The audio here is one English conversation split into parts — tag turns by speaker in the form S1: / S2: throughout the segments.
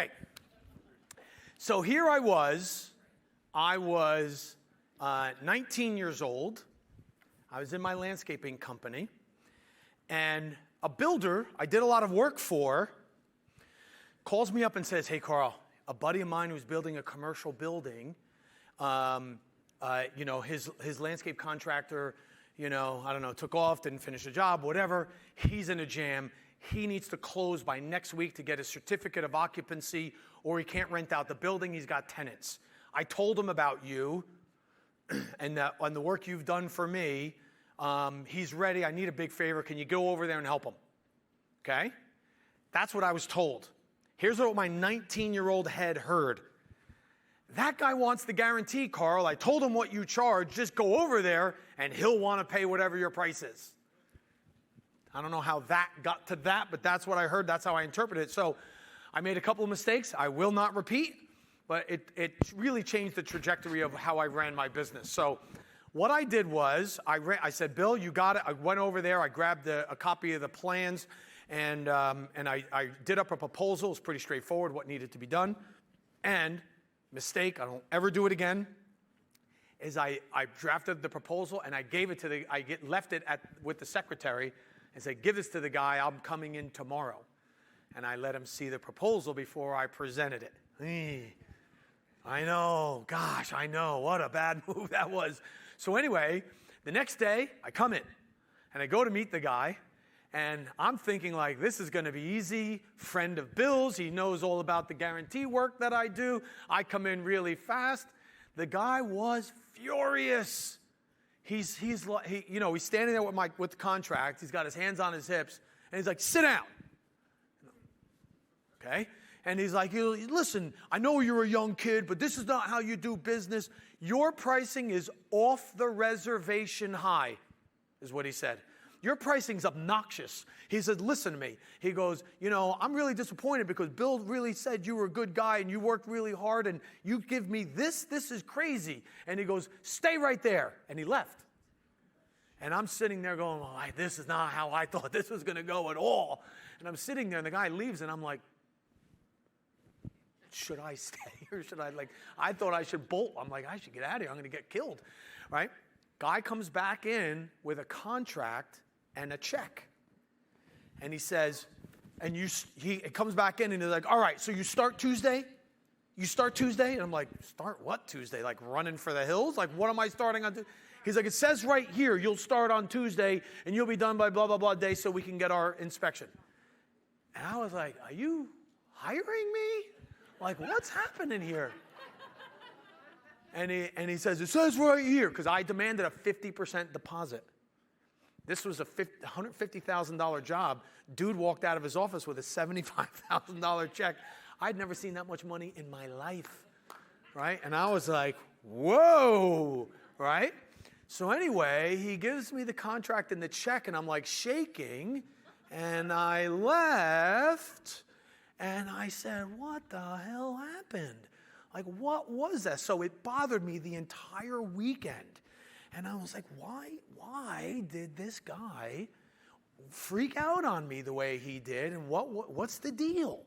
S1: Okay. So here I was 19 years old. I was in my landscaping company, and a builder I did a lot of work for calls me up and says, "Hey, Carl, a buddy of mine who's building a commercial building, his landscape contractor, I don't know, took off, didn't finish the job, whatever. He's in a jam. He needs to close by next week to get a certificate of occupancy, or he can't rent out the building. He's got tenants. I told him about you and the work you've done for me. He's ready. I need a big favor. Can you go over there and help him?" Okay? That's what I was told. Here's what my 19-year-old head heard. "That guy wants the guarantee, Carl. I told him what you charge. Just go over there, and he'll want to pay whatever your price is." I don't know how that got to that, but that's what I heard. That's how I interpreted it. So I made a couple of mistakes I will not repeat, but it really changed the trajectory of how I ran my business. So what I did was I said, "Bill, you got it." I went over there. I grabbed a copy of the plans, and I did up a proposal. It was pretty straightforward what needed to be done. And mistake, I don't ever do it again, is I drafted the proposal and I gave it to left it with the secretary and said, "Give this to the guy, I'm coming in tomorrow." And I let him see the proposal before I presented it. I know, gosh, I know, what a bad move that was. So anyway, the next day I come in and I go to meet the guy, and I'm thinking like, this is gonna be easy, friend of Bill's, he knows all about the guarantee work that I do. I come in really fast. The guy was furious. He's standing there with the contract. He's got his hands on his hips, and he's like, "Sit down." Okay? And he's like, "Listen, I know you're a young kid, but this is not how you do business. Your pricing is off the reservation high," is what he said. "Your pricing's obnoxious." He said, "Listen to me." He goes, "I'm really disappointed because Bill really said you were a good guy and you worked really hard and you give me this. This is crazy." And he goes, "Stay right there." And he left. And I'm sitting there going, "Well, this is not how I thought this was going to go at all." And I'm sitting there and the guy leaves and I'm like, should I stay or should I thought I should bolt. I'm like, I should get out of here. I'm going to get killed, right? Guy comes back in with a contract and a check. And he says, he comes back in and he's like, "All right, so you start Tuesday? You start Tuesday?" And I'm like, "Start what Tuesday? Like running for the hills? Like what am I starting on Tuesday?" He's like, "It says right here, you'll start on Tuesday and you'll be done by blah, blah, blah day so we can get our inspection." And I was like, "Are you hiring me? Like what's happening here?" And he says, "It says right here," because I demanded a 50% deposit. This was a $150,000 job. Dude walked out of his office with a $75,000 check. I'd never seen that much money in my life, right? And I was like, whoa, right? So anyway, he gives me the contract and the check, and I'm like shaking, and I left, and I said, what the hell happened? Like, what was that? So it bothered me the entire weekend. And I was like, why did this guy freak out on me the way he did? And what's the deal,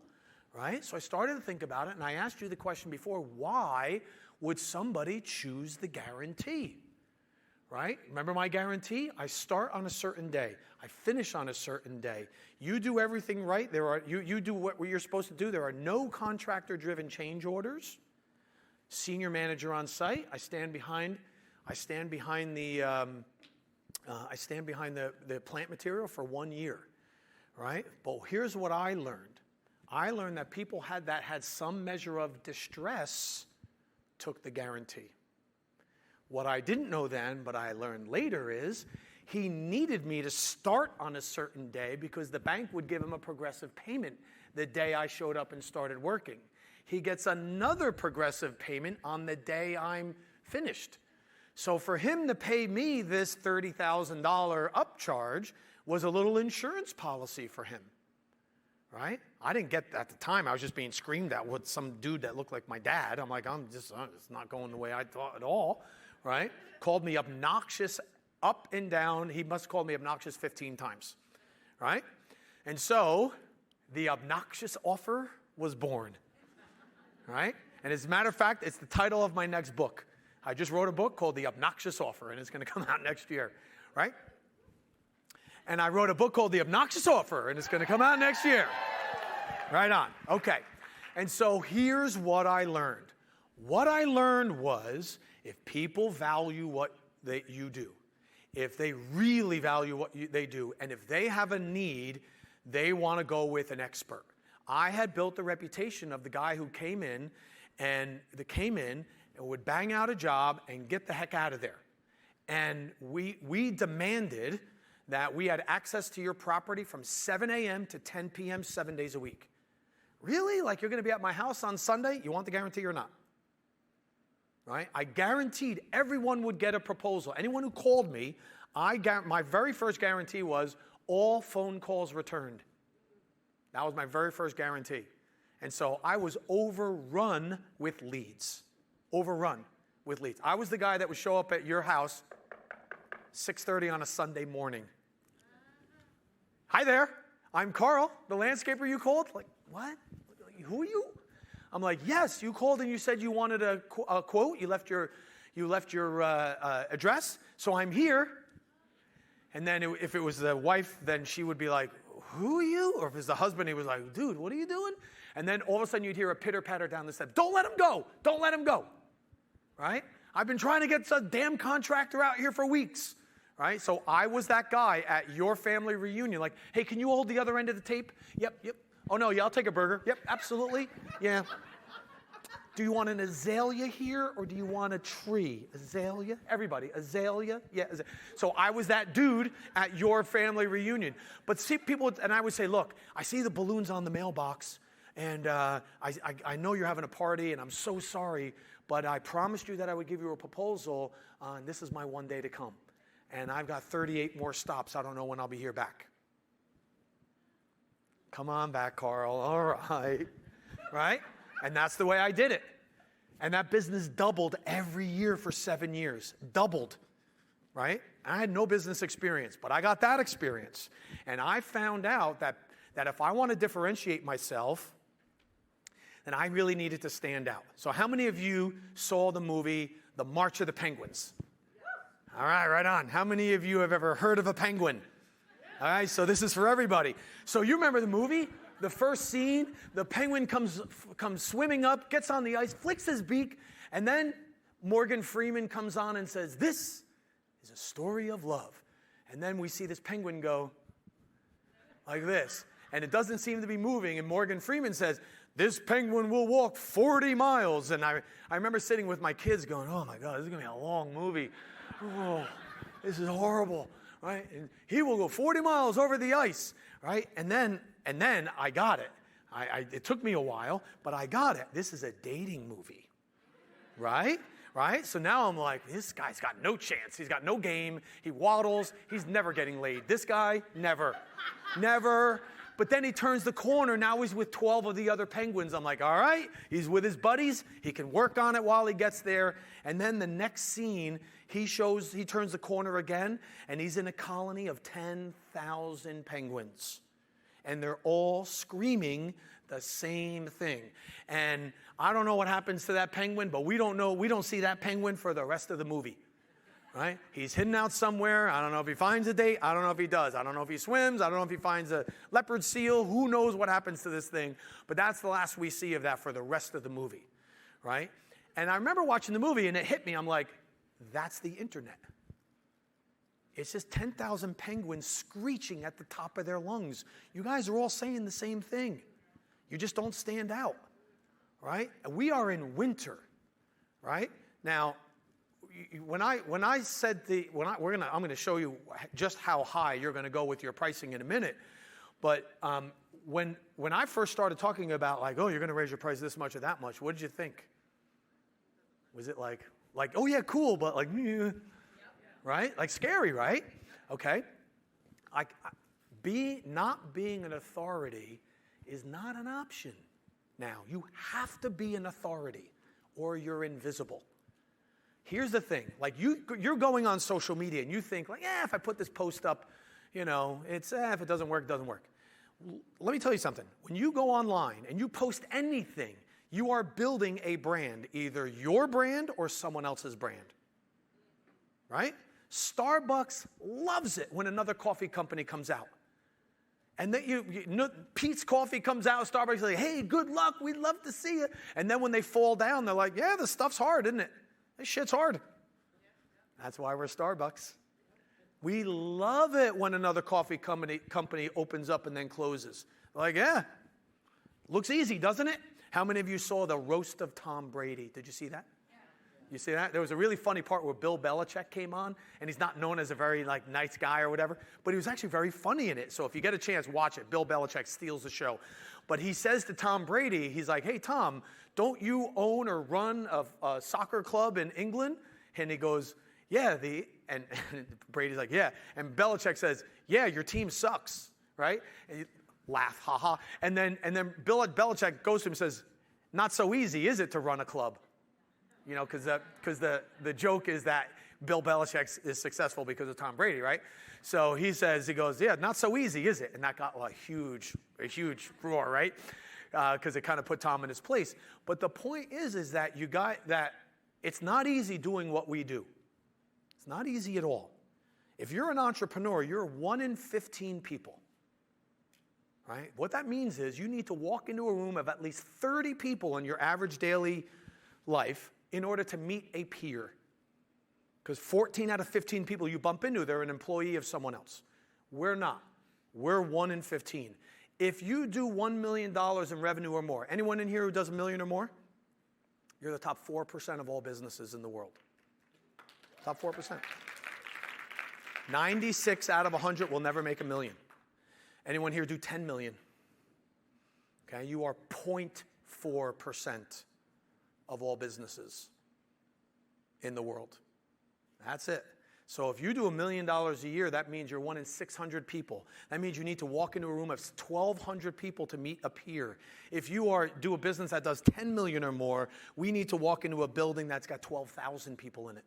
S1: right? So I started to think about it, and I asked you the question before, why would somebody choose the guarantee, right? Remember my guarantee? I start on a certain day. I finish on a certain day. You do everything right. You do what you're supposed to do. There are no contractor-driven change orders. Senior manager on site. I stand behind the plant material for 1 year, right? But here's what I learned. I learned that people that had some measure of distress took the guarantee. What I didn't know then, but I learned later, is he needed me to start on a certain day because the bank would give him a progressive payment the day I showed up and started working. He gets another progressive payment on the day I'm finished. So for him to pay me this $30,000 upcharge was a little insurance policy for him, right? I didn't get that at the time. I was just being screamed at with some dude that looked like my dad. I'm like, it's not going the way I thought at all, right? Called me obnoxious up and down. He must have called me obnoxious 15 times, right? And so the obnoxious offer was born. right? And as a matter of fact, it's the title of my next book. I just wrote a book called The Obnoxious Offer, and it's going to come out next year, right? And I wrote a book called The Obnoxious Offer, and it's going to come out next year. Right on. Okay. And so here's what I learned. What I learned was if people value what you do, if they really value what they do, and if they have a need, they want to go with an expert. I had built the reputation of the guy who came in and would bang out a job and get the heck out of there. And we demanded that we had access to your property from 7 a.m. to 10 p.m. 7 days a week. Really? Like you're going to be at my house on Sunday? You want the guarantee or not? Right? I guaranteed everyone would get a proposal. Anyone who called me, my very first guarantee was all phone calls returned. That was my very first guarantee. And so I was overrun with leads. Overrun with leads. I was the guy that would show up at your house 6:30 on a Sunday morning. Hi there. I'm Carl, the landscaper you called. Like, what? Who are you? I'm like, yes, you called and you said you wanted a quote. You left your address, so I'm here. And then if it was the wife, then she would be like, who are you? Or if it's the husband, he was like, dude, what are you doing? And then all of a sudden you'd hear a pitter-patter down the steps. Don't let him go. Don't let him go. Right? I've been trying to get some damn contractor out here for weeks. Right? So I was that guy at your family reunion. Like, hey, can you hold the other end of the tape? Yep. Oh, no, yeah, I'll take a burger. Yep, absolutely. Yeah. Do you want an azalea here or do you want a tree? Azalea? Everybody, azalea? Yeah. So I was that dude at your family reunion. But see, people, and I would say, look, I see the balloons on the mailbox, and I know you're having a party, and I'm so sorry, but I promised you that I would give you a proposal, and this is my one day to come. And I've got 38 more stops. I don't know when I'll be here back. Come on back, Carl. All right. Right? And that's the way I did it. And that business doubled every year for 7 years. Doubled. Right? I had no business experience, but I got that experience. And I found out that if I want to differentiate myself, then I really needed to stand out. So how many of you saw the movie The March of the Penguins? All right, right on. How many of you have ever heard of a penguin? All right, so this is for everybody. So you remember the movie? The first scene, the penguin comes swimming up, gets on the ice, flicks his beak, and then Morgan Freeman comes on and says, this is a story of love. And then we see this penguin go like this. And it doesn't seem to be moving, and Morgan Freeman says, this penguin will walk 40 miles. And I remember sitting with my kids going, oh my God, this is going to be a long movie. Oh, this is horrible, right? And he will go 40 miles over the ice, right? And then I got it. It took me a while, but I got it. This is a dating movie, right? Right? So now I'm like, this guy's got no chance. He's got no game. He waddles. He's never getting laid. This guy, never. Never. But then he turns the corner. Now he's with 12 of the other penguins. I'm like, all right, he's with his buddies. He can work on it while he gets there. And then the next scene, he turns the corner again, and he's in a colony of 10,000 penguins. And they're all screaming the same thing. And I don't know what happens to that penguin, but we don't see that penguin for the rest of the movie. Right? He's hidden out somewhere. I don't know if he finds a date. I don't know if he does. I don't know if he swims. I don't know if he finds a leopard seal. Who knows what happens to this thing? But that's the last we see of that for the rest of the movie. Right? And I remember watching the movie, and it hit me. I'm like, that's the internet. It's just 10,000 penguins screeching at the top of their lungs. You guys are all saying the same thing. You just don't stand out. Right? And we are in winter. Right? Now, I'm going to show you just how high you're going to go with your pricing in a minute. But when I first started talking about like, oh, you're going to raise your price this much or that much, what did you think? Was it like, oh yeah, cool, but like, right? Like scary, right? Okay. Not being an authority is not an option. Now, you have to be an authority or you're invisible. Here's the thing, like you're going on social media and you think like, yeah, if I put this post up, it's if it doesn't work, it doesn't work. Let me tell you something. When you go online and you post anything, You are building a brand, either your brand or someone else's brand. Right? Starbucks loves it when another coffee company comes out. And then Pete's Coffee comes out, Starbucks is like, hey, good luck, we'd love to see you. And then when they fall down, they're like, yeah, this stuff's hard, isn't it? This shit's hard. That's why we're Starbucks. We love it when another coffee company opens up and then closes. Like, yeah, looks easy, doesn't it? How many of you saw the roast of Tom Brady? Did you see that? You see that? There was a really funny part where Bill Belichick came on, and he's not known as a very nice guy or whatever, but he was actually very funny in it. So if you get a chance, watch it. Bill Belichick steals the show. But he says to Tom Brady, he's like, hey, Tom, don't you own or run a soccer club in England? And he goes, yeah. And Brady's like, yeah. And Belichick says, yeah, your team sucks, right? And you laugh, ha. And then Bill Belichick goes to him and says, not so easy, is it, to run a club? You know, because the joke is that Bill Belichick is successful because of Tom Brady, right? So he goes, yeah, not so easy, is it? And that got a huge roar, right? Because it kind of put Tom in his place. But the point is that you got that it's not easy doing what we do. It's not easy at all. If you're an entrepreneur, you're 1 in 15 people, right? What that means is you need to walk into a room of at least 30 people in your average daily life in order to meet a peer. Because 14 out of 15 people you bump into, they're an employee of someone else. We're not. We're 1 in 15. If you do $1 million in revenue or more, anyone in here who does $1 million or more? You're the top 4% of all businesses in the world. Top 4%. 96 out of 100 will never make $1 million. Anyone here do 10 million? Okay, you are 0.4% of all businesses in the world. That's it. So if you do $1 million a year, that means you're 1 in 600 people. That means you need to walk into a room of 1,200 people to meet a peer. If you do a business that does 10 million or more, we need to walk into a building that's got 12,000 people in it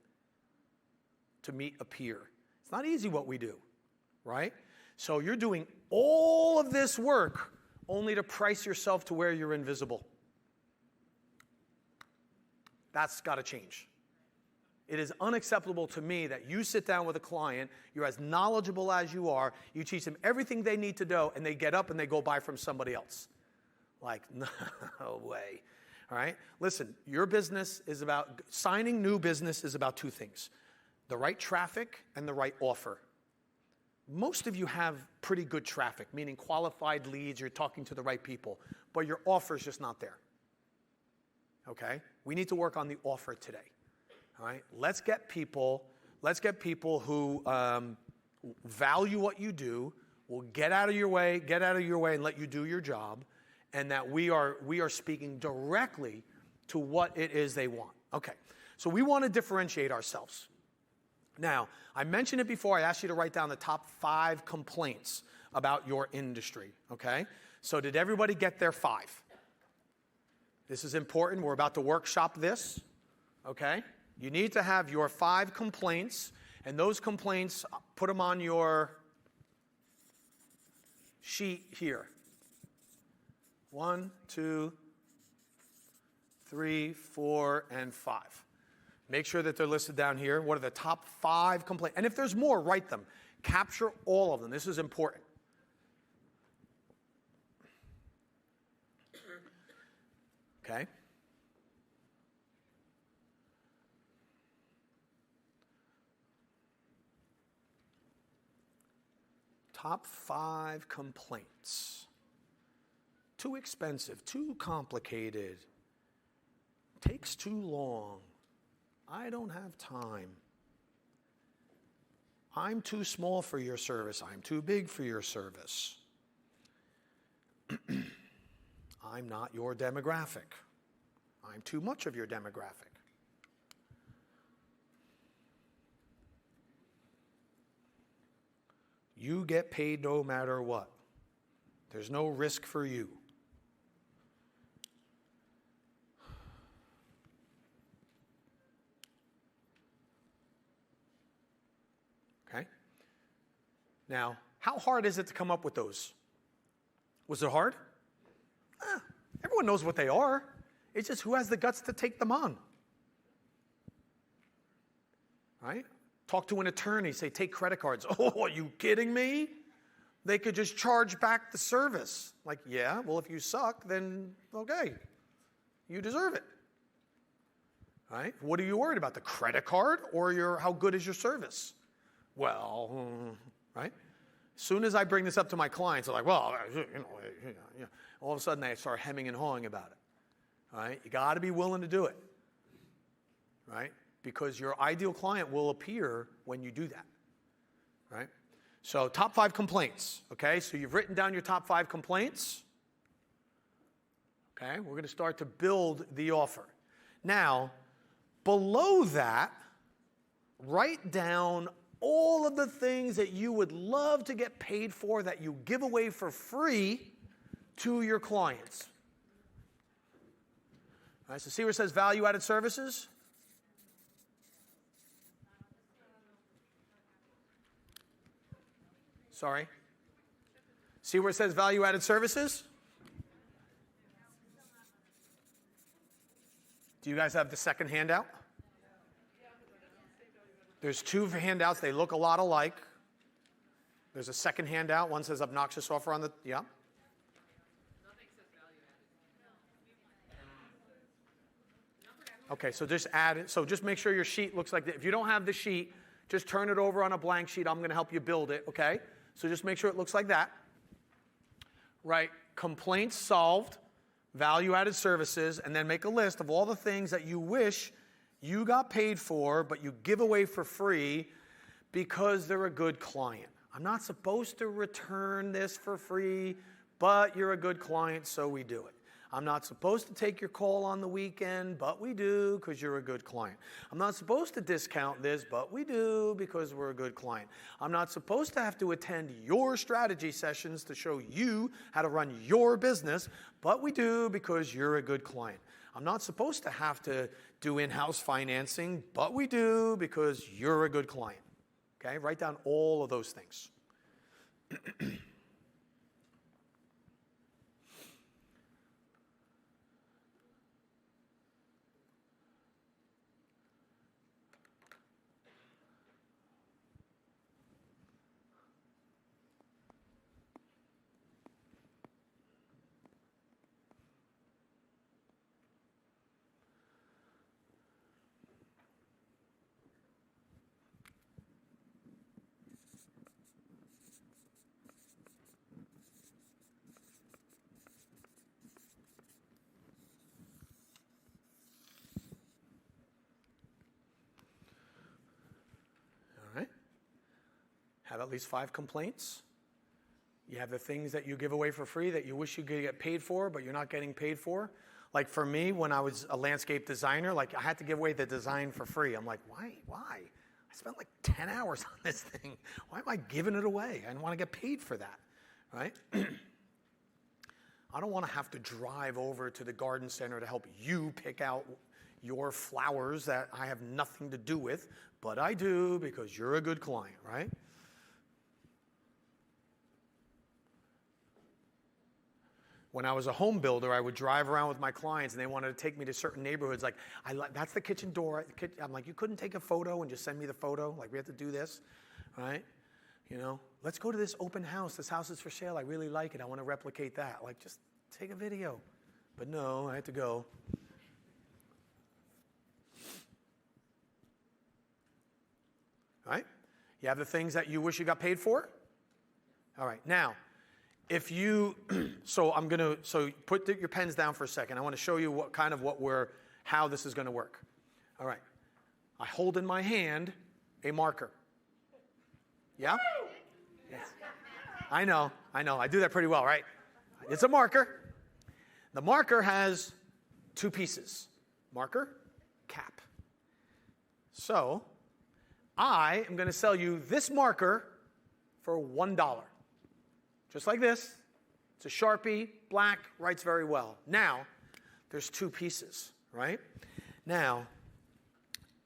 S1: to meet a peer. It's not easy what we do, right? So you're doing all of this work only to price yourself to where you're invisible. That's got to change. It is unacceptable to me that you sit down with a client, you're as knowledgeable as you are, you teach them everything they need to know, and they get up and they go buy from somebody else. Like, no way. All right? Listen, your business is about, signing new business is about 2 things. The right traffic and the right offer. Most of you have pretty good traffic, meaning qualified leads, you're talking to the right people, but your offer is just not there. Okay? We need to work on the offer today. All right? Let's get people who value what you do, will get out of your way and let you do your job, and that we are speaking directly to what it is they want. Okay. So we want to differentiate ourselves. Now, I mentioned it before. I asked you to write down the top 5 complaints about your industry, okay? So did everybody get their 5? This is important. We're about to workshop this, okay? You need to have your 5 complaints, and those complaints, put them on your sheet here. 1, 2, 3, 4, and 5. Make sure that they're listed down here. What are the top 5 complaints? And if there's more, write them. Capture all of them. This is important. Okay? Top 5 complaints. Too expensive, too complicated, takes too long. I don't have time. I'm too small for your service. I'm too big for your service. I'm not your demographic. I'm too much of your demographic. You get paid no matter what. There's no risk for you. Okay? Now, how hard is it to come up with those? Was it hard? Everyone knows what they are. It's just who has the guts to take them on. Right? Talk to an attorney, say, take credit cards. Oh, are you kidding me? They could just charge back the service. Like, yeah, well, if you suck, then okay, you deserve it. Right? What are you worried about, the credit card or how good is your service? Well, right? As soon as I bring this up to my clients, they're like, well, all of a sudden they start hemming and hawing about it. Right? You got to be willing to do it. Right? Because your ideal client will appear when you do that. Right? So top 5 complaints. Okay? So you've written down your top 5 complaints. Okay? We're going to start to build the offer. Now, below that, write down all of the things that you would love to get paid for that you give away for free to your clients. All right, so see where it says value-added services? Sorry. See where it says value-added services? Do you guys have the second handout? There's 2 handouts. They look a lot alike. There's a second handout. One says obnoxious offer on the, yeah. Okay, so just add it. So just make sure your sheet looks like that. If you don't have the sheet, just turn it over on a blank sheet. I'm going to help you build it, okay? So just make sure it looks like that. Right, complaints solved, value-added services, and then make a list of all the things that you wish you got paid for, but you give away for free because they're a good client. I'm not supposed to return this for free, but you're a good client, so we do it. I'm not supposed to take your call on the weekend, but we do because you're a good client. I'm not supposed to discount this, but we do because we're a good client. I'm not supposed to have to attend your strategy sessions to show you how to run your business, but we do because you're a good client. I'm not supposed to have to do in-house financing, but we do because you're a good client. Okay? Write down all of those things. Have at least 5 complaints. You have the things that you give away for free that you wish you could get paid for, but you're not getting paid for. Like for me, when I was a landscape designer, like I had to give away the design for free. I'm like, why? I spent like 10 hours on this thing. Why am I giving it away? I don't want to get paid for that, right? I don't want to have to drive over to the garden center to help you pick out your flowers that I have nothing to do with, but I do because you're a good client, right? When I was a home builder, I would drive around with my clients, and they wanted to take me to certain neighborhoods. Like, that's the kitchen door. I'm like, you couldn't take a photo and just send me the photo? Like, we have to do this, right? You know, let's go to this open house. This house is for sale. I really like it. I want to replicate that. Like, just take a video. But no, I had to go. Right? You have the things that you wish you got paid for? All right. Now, if you, so put your pens down for a second. I want to show you how this is going to work. All right. I hold in my hand a marker. Yeah? Yes. I know. I do that pretty well, right? It's a marker. The marker has 2 pieces. Marker, cap. So, I am going to sell you this marker for $1. Just like this. It's a Sharpie, black, writes very well. Now, there's 2 pieces, right? Now,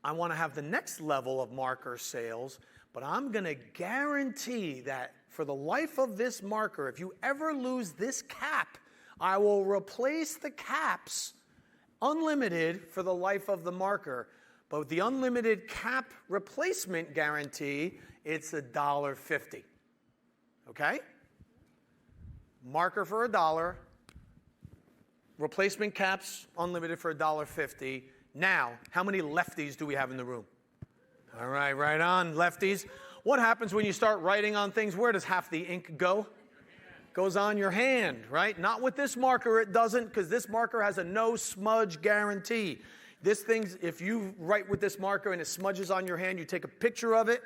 S1: I want to have the next level of marker sales, but I'm going to guarantee that for the life of this marker, if you ever lose this cap, I will replace the caps unlimited for the life of the marker. But with the unlimited cap replacement guarantee, it's $1.50. Okay? Marker for $1, replacement caps unlimited for $1.50. Now, how many lefties do we have in the room? All right, right on, lefties. What happens when you start writing on things? Where does half the ink go? Goes on your hand, right? Not with this marker, it doesn't, because this marker has a no smudge guarantee. This thing's, if you write with this marker and it smudges on your hand, you take a picture of it,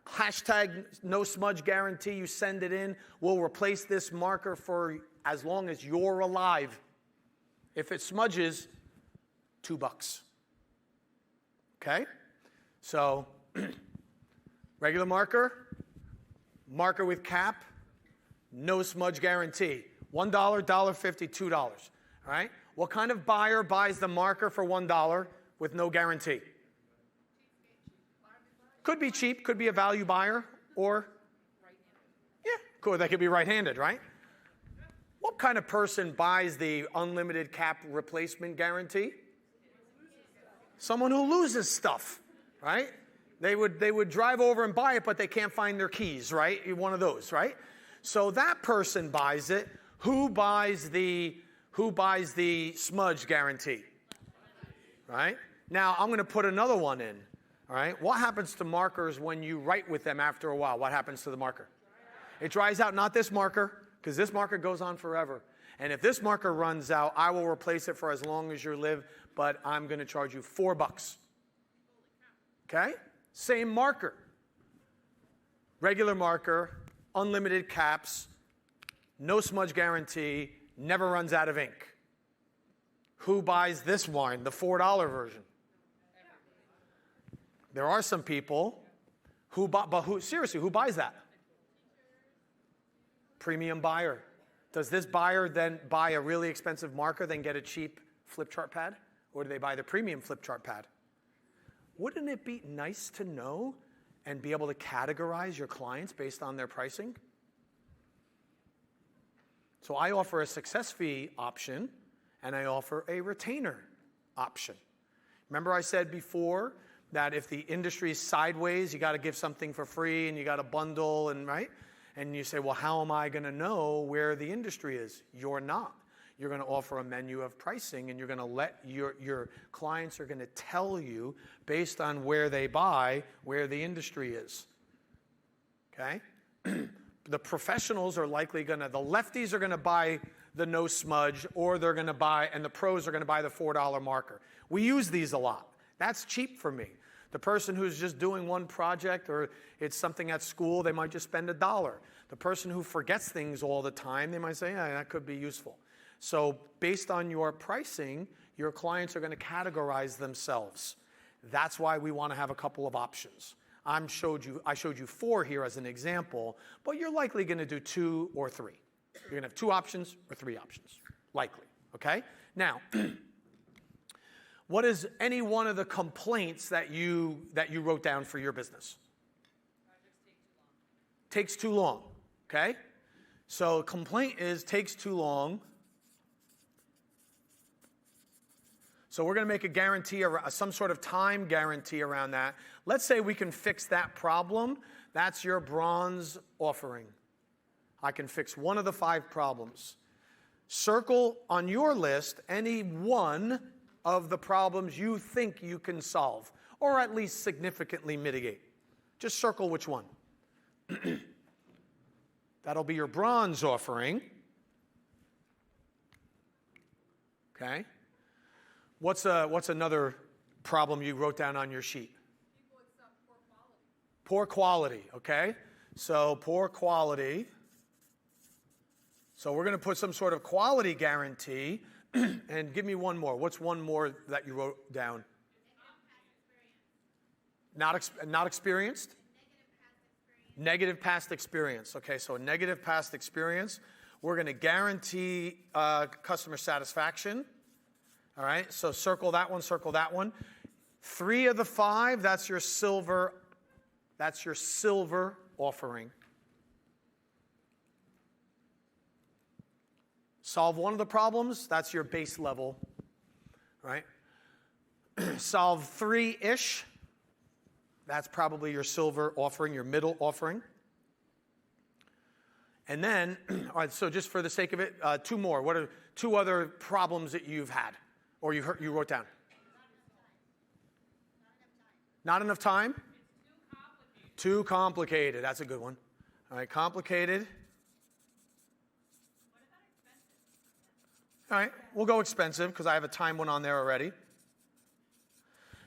S1: hashtag no smudge guarantee, you send it in. We'll replace this marker for as long as you're alive. If it smudges, $2. Okay? So, regular marker, marker with cap, no smudge guarantee. $1, $1.50, $2. All right? What kind of buyer buys the marker for $1 with no guarantee? Could be cheap, could be a value buyer, or yeah, cool. That could be right-handed, right? What kind of person buys the unlimited cap replacement guarantee? Someone who loses stuff, right? They would drive over and buy it, but they can't find their keys, right? One of those, right? So that person buys it. Who buys the smudge guarantee? Right? Now I'm going to put another one in. All right? What happens to markers when you write with them after a while? What happens to the marker? It dries out. Not this marker, because this marker goes on forever. And if this marker runs out, I will replace it for as long as you live, but I'm going to charge you $4. Okay? Same marker. Regular marker, unlimited caps, no smudge guarantee, never runs out of ink. Who buys this one, the $4 version? There are some people who buy, but seriously, who buys that? Premium buyer. Does this buyer then buy a really expensive marker, then get a cheap flip chart pad? Or do they buy the premium flip chart pad? Wouldn't it be nice to know and be able to categorize your clients based on their pricing? So I offer a success fee option, and I offer a retainer option. Remember I said before that if the industry is sideways, you got to give something for free, and you got to bundle, and right? And you say, well, how am I going to know where the industry is? You're not. You're going to offer a menu of pricing, and you're going to let your clients are going to tell you based on where they buy, where the industry is. Okay? The professionals are likely going to, the lefties are going to buy the no smudge, or they're going to buy, and the pros are going to buy the $4 marker. We use these a lot. That's cheap for me. The person who's just doing one project, or it's something at school, they might just spend $1. The person who forgets things all the time, they might say, yeah, that could be useful. So based on your pricing, your clients are going to categorize themselves. That's why we want to have a couple of options. I showed you 4 here as an example, but you're likely going to do 2 or 3. You're going to have 2 options or 3 options, likely, okay? Now, what is any one of the complaints that you wrote down for your business? Projects take too long. Takes too long, okay? So complaint is takes too long. So we're going to make a guarantee, some sort of time guarantee around that. Let's say we can fix that problem. That's your bronze offering. I can fix one of the 5 problems. Circle on your list any one of the problems you think you can solve, or at least significantly mitigate. Just circle which one. That'll be your bronze offering. Okay? What's another problem you wrote down on your sheet?
S2: People accept poor quality.
S1: Poor quality, okay? So poor quality. So we're going to put some sort of quality guarantee. And give me one more. What's one more that you wrote down? Not experienced? Negative past experience. Okay, so a negative past experience. We're going to guarantee customer satisfaction. All right, so circle that one, circle that one. 3 of the 5, that's your silver offering. Solve one of the problems, that's your base level. right? Solve 3-ish. That's probably your silver offering, your middle offering. And then, all right, so just for the sake of it, 2 more. What are 2 other problems that you've had or you wrote down? Not enough time? Too complicated. That's a good one. All right, complicated. All right, we'll go expensive because I have a time one on there already.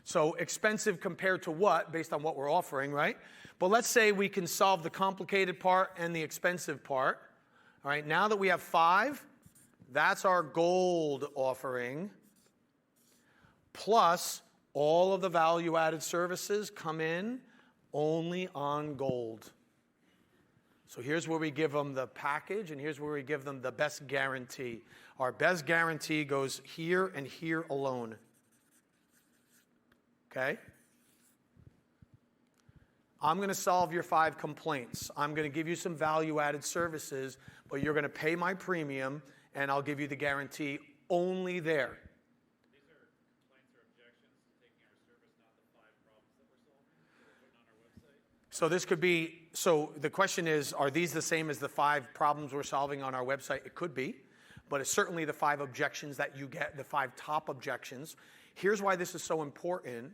S1: So expensive compared to what, based on what we're offering, right? But let's say we can solve the complicated part and the expensive part. All right, now that we have 5, that's our gold offering. Plus, all of the value-added services come in only on gold. So here's where we give them the package, and here's where we give them the best guarantee. Our best guarantee goes here and here alone. Okay? I'm going to solve your 5 complaints. I'm going to give you some value-added services, but you're going to pay my premium, and I'll give you the guarantee only there.
S3: These are complaints or objections to taking our service, not the 5 problems that we're solving that we're putting on our website?
S1: So this could be, so the question is, are these the same as the 5 problems we're solving on our website? It could be, but it's certainly the 5 objections that you get, the 5 top objections. Here's why this is so important,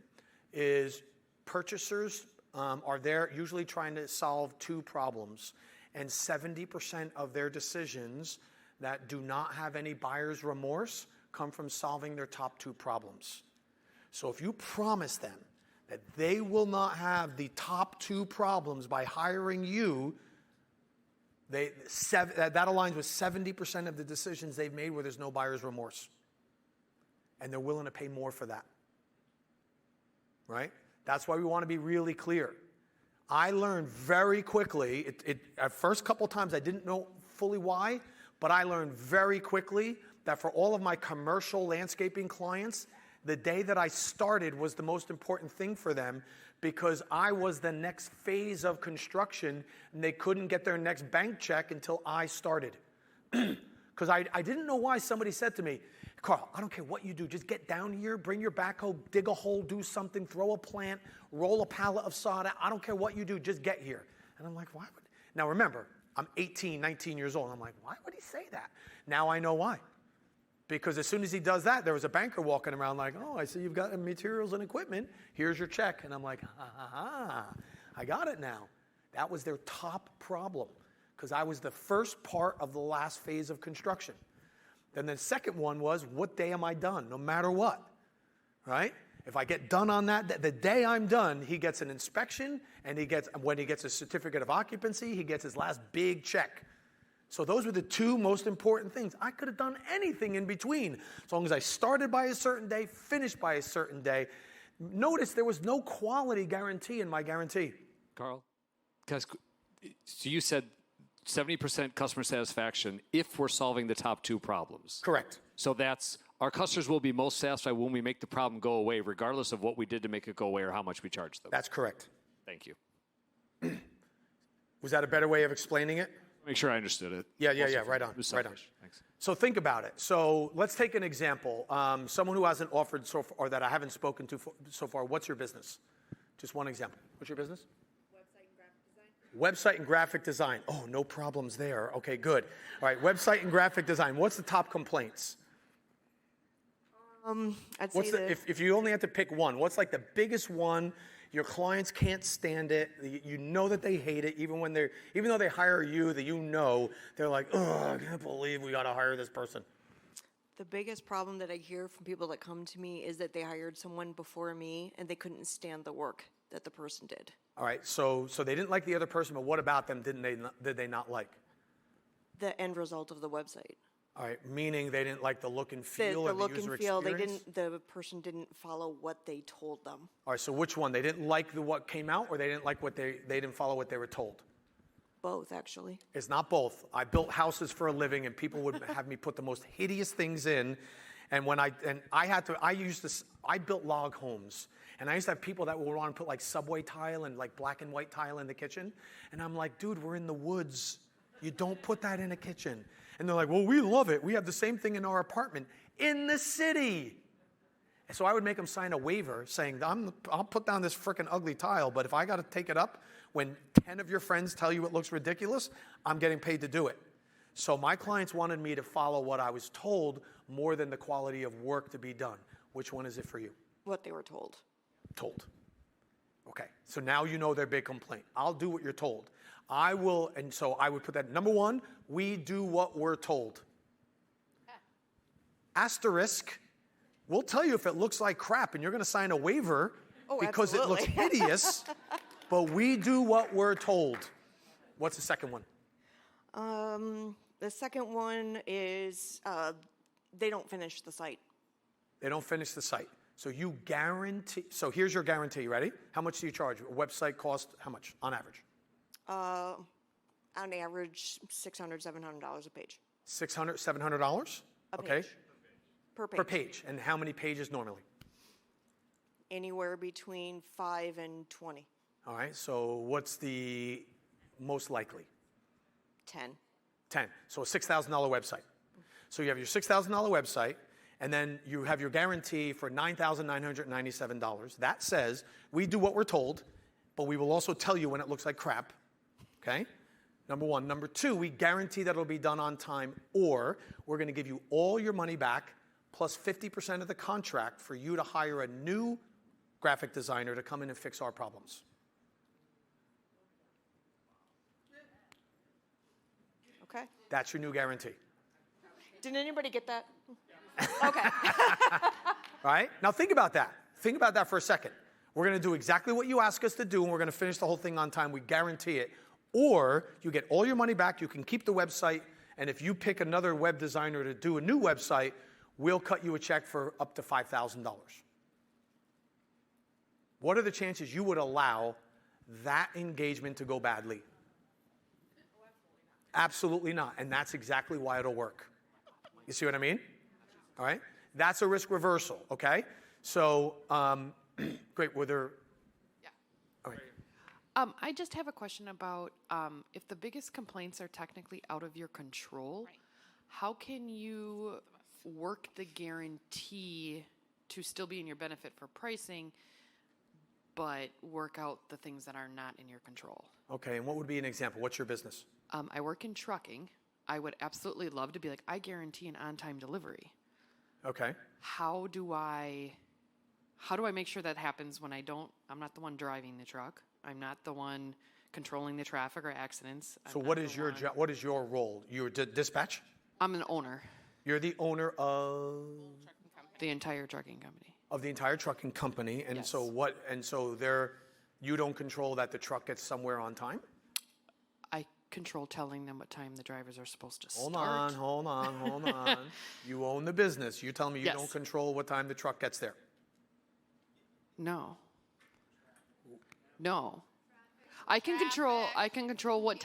S1: is purchasers are there usually trying to solve 2 problems, and 70% of their decisions that do not have any buyer's remorse come from solving their top 2 problems. So if you promise them that they will not have the top 2 problems by hiring you, that aligns with 70% of the decisions they've made where there's no buyer's remorse. And they're willing to pay more for that. Right? That's why we want to be really clear. I learned very quickly, at first couple times I didn't know fully why, but I learned very quickly that for all of my commercial landscaping clients, the day that I started was the most important thing for them because I was the next phase of construction and they couldn't get their next bank check until I started. Because I didn't know why. Somebody said to me, Carl, I don't care what you do. Just get down here, bring your backhoe, dig a hole, do something, throw a plant, roll a pallet of sod. I don't care what you do. Just get here. And I'm like, why would? Now remember, I'm 18, 19 years old. I'm like, why would he say that? Now I know why. Because as soon as he does that, there was a banker walking around like, oh, I see you've got materials and equipment. Here's your check. And I'm like, I got it now. That was their top problem because I was the first part of the last phase of construction. Then the second one was, what day am I done? No matter what, right? If I get done on that, the day I'm done, he gets an inspection, and when he gets a certificate of occupancy, he gets his last big check. So those were the 2 most important things. I could have done anything in between, as long as I started by a certain day, finished by a certain day. Notice there was no quality guarantee in my guarantee.
S4: Carl, guys, so you said 70% customer satisfaction if we're solving the top 2 problems.
S1: Correct.
S4: So that's, our customers will be most satisfied when we make the problem go away, regardless of what we did to make it go away or how much we charge them.
S1: That's correct.
S4: Thank you.
S1: Was that a better way of explaining it?
S4: Make sure I understood it.
S1: Yeah, right on. Right on.
S4: Thanks.
S1: So think about it. So let's take an example. Someone who hasn't offered so far, or that I haven't spoken to so far, what's your business? Just one example. What's your business? Website and graphic design. Oh, no problems there. Okay, good. All right, website and graphic design. What's the top complaints?
S5: I'd say
S1: if you only have to pick one, what's like the biggest one? Your clients can't stand it. You know that they hate it, even though they hire you, that you know they're like, oh, I can't believe we got to hire this person.
S5: the biggest problem that I hear from people that come to me is that they hired someone before me and they couldn't stand the work that the person did.
S1: All right, so they didn't like the other person, but what about them did they not like?
S5: The end result of the website.
S1: All right, meaning they didn't like the look and feel
S5: The
S1: or
S5: look
S1: the user
S5: and feel,
S1: experience?
S5: the person didn't follow what they told them.
S1: All right, so which one? They didn't like what came out, or they didn't like they didn't follow what they were told?
S5: Both, actually.
S1: It's not both. I built houses for a living, and people would have me put the most hideous things in. And I built log homes, and I used to have people that would want to put like subway tile and like black and white tile in the kitchen, and I'm like, dude, we're in the woods. You don't put that in a kitchen. And they're like, well, we love it. We have the same thing in our apartment in the city. And so I would make them sign a waiver saying, I'll put down this frickin' ugly tile, but if I got to take it up when 10 of your friends tell you it looks ridiculous, I'm getting paid to do it. So my clients wanted me to follow what I was told more than the quality of work to be done. Which one is it for you?
S5: What they were told.
S1: Told. Okay, so now you know their big complaint. I'll do what you're told. I will, and so I would put that, number one, we do what we're told. Asterisk, we'll tell you if it looks like crap and you're going to sign a waiver because it looks hideous, but we do what we're told. What's the second one?
S5: The second one is they don't finish the site.
S1: They don't finish the site. So you guarantee, so here's your guarantee, ready? How much do you charge? A website cost how much on average?
S5: On average, $600, $700 a page.
S1: $600, $700? Okay.
S5: Page. Per page.
S1: Per page. And how many pages normally?
S5: Anywhere between 5 and 20.
S1: All right, so what's the most likely?
S5: 10.
S1: 10. So a $6,000 website. So you have your $6,000 website, and then you have your guarantee for $9,997. That says we do what we're told, but we will also tell you when it looks like crap. Okay? Number one. Number two, we guarantee that it'll be done on time, or we're going to give you all your money back plus 50% of the contract for you to hire a new graphic designer to come in and fix our problems.
S5: Okay.
S1: That's your new guarantee.
S5: Did anybody get that? Okay.
S1: All right? Now think about that. Think about that for a second. We're going to do exactly what you ask us to do, and we're going to finish the whole thing on time. We guarantee it. Or you get all your money back. You can keep the website, and if you pick another web designer to do a new website, we'll cut you a check for up to $5,000. What are the chances you would allow that engagement to go badly? Absolutely not. And that's exactly why it'll work. You see what I mean? All right? That's a risk reversal, okay? So, great. Were there...
S6: Yeah.
S1: All right.
S6: I just have a question about if the biggest complaints are technically out of your control, how can you work the guarantee to still be in your benefit for pricing, but work out the things that are not in your control?
S1: Okay, and what would be an example? What's your business?
S6: I work in trucking. I would absolutely love to be like, I guarantee an on-time delivery.
S1: Okay.
S6: How do I make sure that happens when I'm not the one driving the truck. I'm not the one controlling the traffic or accidents.
S1: So what is your job? What is your role? You're dispatch?
S6: I'm an owner.
S1: You're the owner of
S6: The entire trucking company.
S1: the entire trucking company, and
S6: Yes.
S1: so what? And so you don't control that the truck gets somewhere on time.
S6: I control telling them what time the drivers are supposed to
S1: Hold
S6: start.
S1: on. You own the business. You're telling me you
S6: Yes.
S1: don't control what time the truck gets there.
S6: No. I can control what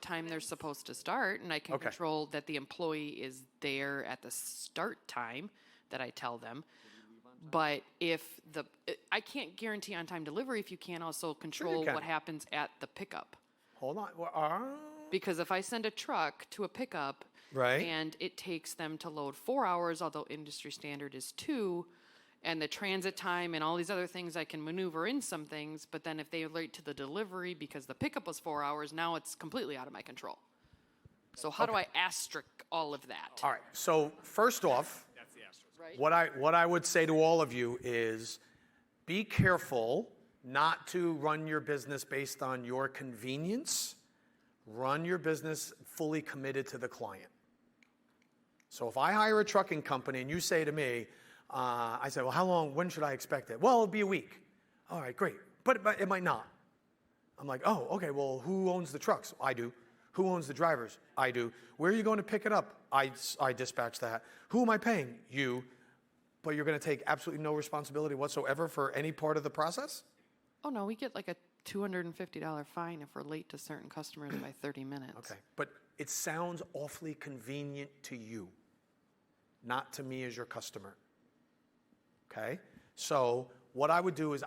S6: time they're supposed to start, and I can
S1: Okay.
S6: control that the employee is there at the start time that I tell them. But I can't guarantee on-time delivery if you can't also control
S1: can.
S6: what happens at the pickup.
S1: Hold on.
S6: Because if I send a truck to a pickup
S1: Right.
S6: and it takes them to load 4 hours, although industry standard is 2, and the transit time and all these other things, I can maneuver in some things, but then if they are late to the delivery because the pickup was 4 hours, now it's completely out of my control. So how do I asterisk all of that?
S1: All right. So first off,
S3: That's the asterisk.
S6: Right?
S1: what I would say to all of you is be careful not to run your business based on your convenience. Run your business fully committed to the client. So if I hire a trucking company and you say to me, I say, well, when should I expect it? Well, it'll be a week. All right, great. But it might not. I'm like, oh, okay, well, who owns the trucks? I do. Who owns the drivers? I do. Where are you going to pick it up? I dispatch that. Who am I paying? You. But you're going to take absolutely no responsibility whatsoever for any part of the process?
S6: Oh, no, we get like a $250 fine if we're late to certain customers by 30 minutes.
S1: Okay, but it sounds awfully convenient to you, not to me as your customer. Okay, so what I would do is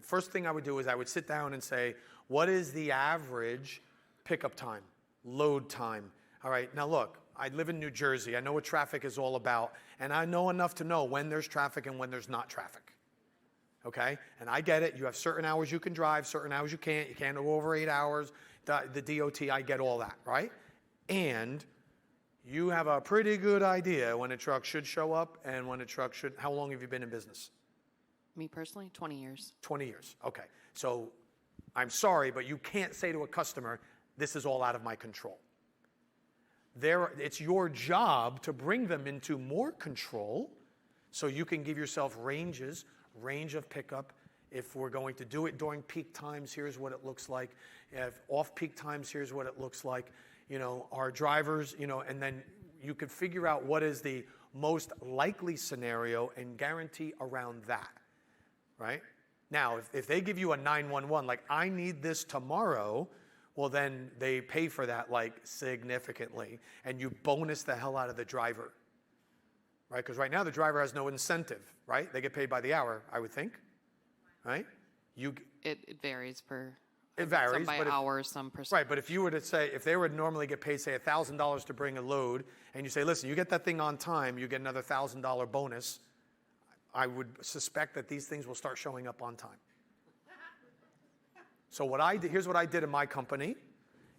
S1: first thing I would do is I would sit down and say, what is the average pickup time, load time? All right, now look, I live in New Jersey. I know what traffic is all about. And I know enough to know when there's traffic and when there's not traffic. Okay? And I get it. You have certain hours you can drive, certain hours you can't. You can't go over 8 hours. The DOT, I get all that, right? And you have a pretty good idea when a truck should show up and when a truck should. How long have you been in business?
S6: Me personally, 20 years.
S1: 20 years. Okay. So I'm sorry, but you can't say to a customer, this is all out of my control. It's your job to bring them into more control so you can give yourself range of pickup. If we're going to do it during peak times, here's what it looks like. If off-peak times, here's what it looks like. Our drivers, and then you could figure out what is the most likely scenario and guarantee around that, right? Now, if they give you a 911, like, I need this tomorrow, well, then they pay for that, like, significantly, and you bonus the hell out of the driver, right? Because right now the driver has no incentive, right? They get paid by the hour, I would think, right?
S6: It varies per.
S1: It varies,
S6: Some by
S1: but
S6: hour, some per.
S1: right, but if you were to say, if they would normally get paid, say, $1,000 to bring a load, and you say, listen, you get that thing on time, you get another $1,000 bonus, I would suspect that these things will start showing up on time. So here's what I did in my company,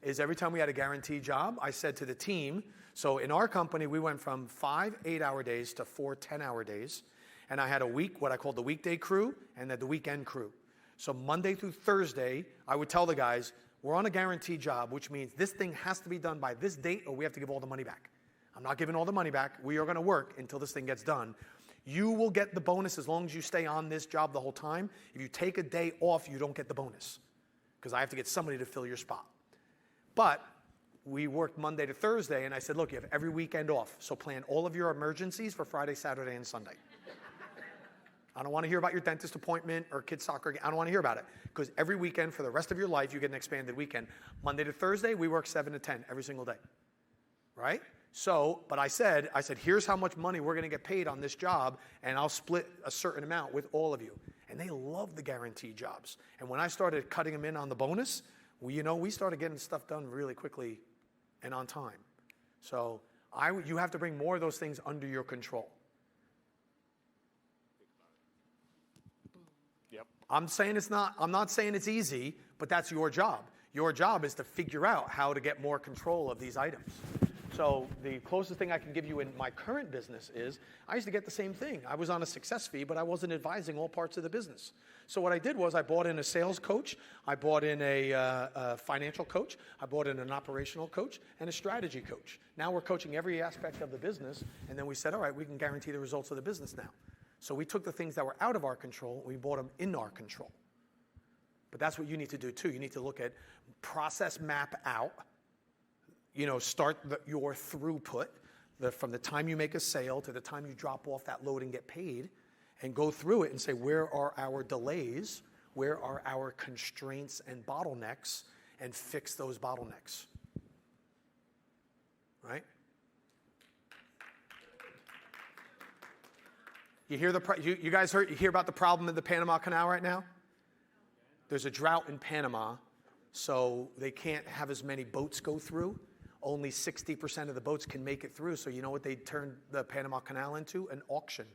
S1: is every time we had a guaranteed job, I said to the team, so in our company, we went from 5 8-hour days to 4 10-hour days, and I had a week, what I called the weekday crew, and then the weekend crew. So Monday through Thursday, I would tell the guys, we're on a guaranteed job, which means this thing has to be done by this date or we have to give all the money back. I'm not giving all the money back. We are going to work until this thing gets done. You will get the bonus as long as you stay on this job the whole time. If you take a day off, you don't get the bonus because I have to get somebody to fill your spot. But we worked Monday to Thursday, and I said, look, you have every weekend off, so plan all of your emergencies for Friday, Saturday, and Sunday. I don't want to hear about your dentist appointment or kids' soccer game. I don't want to hear about it because every weekend for the rest of your life, you get an expanded weekend. Monday to Thursday, we work 7 to 10 every single day, right? So, but I said, here's how much money we're going to get paid on this job, and I'll split a certain amount with all of you. And they love the guaranteed jobs. And when I started cutting them in on the bonus, we started getting stuff done really quickly and on time. So you have to bring more of those things under your control. I'm not saying it's easy, but that's your job. Your job is to figure out how to get more control of these items. So the closest thing I can give you in my current business is I used to get the same thing. I was on a success fee, but I wasn't advising all parts of the business. So what I did was I bought in a sales coach, I bought in a financial coach, I bought in an operational coach, and a strategy coach. Now we're coaching every aspect of the business, and then we said, all right, we can guarantee the results of the business now. So we took the things that were out of our control, we brought them in our control. But that's what you need to do too. You need to look at process map out, start your throughput from the time you make a sale to the time you drop off that load and get paid, and go through it and say, where are our delays? Where are our constraints and bottlenecks? And fix those bottlenecks. Right? You hear about the problem in the Panama Canal right now? There's a drought in Panama, so they can't have as many boats go through. Only 60% of the boats can make it through. So you know what they turned the Panama Canal into? An auction.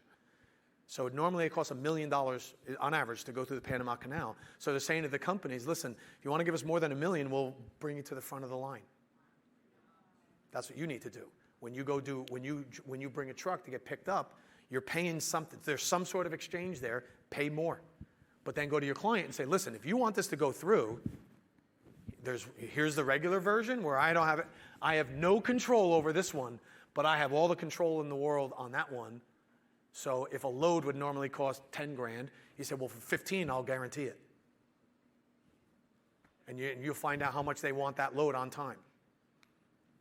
S1: So normally it costs $1 million on average to go through the Panama Canal. So they're saying to the companies, listen, if you want to give us more than $1 million, we'll bring you to the front of the line. That's what you need to do. When you bring a truck to get picked up, you're paying something. There's some sort of exchange there. Pay more. But then go to your client and say, listen, if you want this to go through, here's the regular version where I don't have it. I have no control over this one, but I have all the control in the world on that one. So if a load would normally cost 10 grand, you say, well, for 15, I'll guarantee it. And you'll find out how much they want that load on time.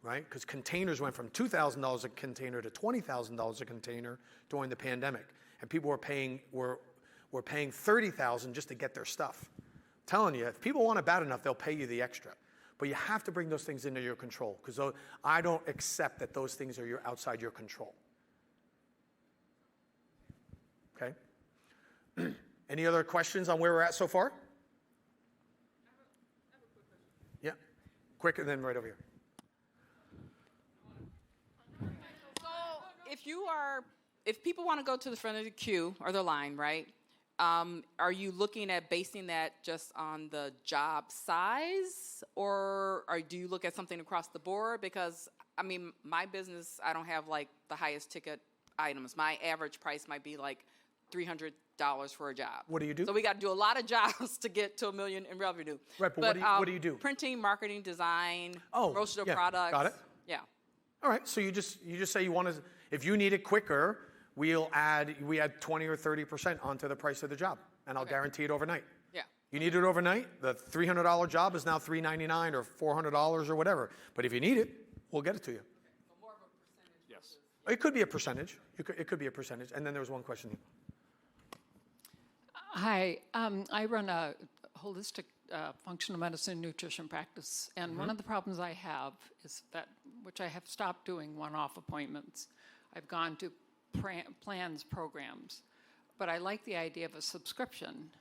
S1: Right? Because containers went from $2,000 a container to $20,000 a container during the pandemic, and people were paying $30,000 just to get their stuff. I'm telling you, if people want it bad enough, they'll pay you the extra. But you have to bring those things into your control, because I don't accept that those things are outside your control. Okay? Any other questions on where we're at so far? Yeah. Quick, and then right over here.
S7: if people want to go to the front of the queue or the line, right? Are you looking at basing that just on the job size, or do you look at something across the board? Because I mean, my business, I don't have like the highest ticket items. My average price might be like $300 for a job.
S1: What do you do?
S7: So we got to do a lot of jobs to get to $1 million in revenue.
S1: Right, but what do you do?
S7: Printing, marketing, design,
S1: Oh,
S7: promotional
S1: yeah,
S7: products.
S1: got it.
S7: Yeah.
S1: All right, so you just say you want to, if you need it quicker, we add 20 or 30% onto the price of the job, and I'll guarantee it overnight.
S7: Yeah.
S1: You need it overnight, the $300 job is now $399 or $400 or whatever. But if you need it, we'll get it to you.
S7: So more of a percentage.
S4: Yes.
S1: It could be a percentage. It could be a percentage. And then there was one question.
S8: Hi, I run a holistic functional medicine nutrition practice, and one of the problems I have is that, which I have stopped doing one-off appointments. I've gone to plans, programs, but I like the idea of a subscription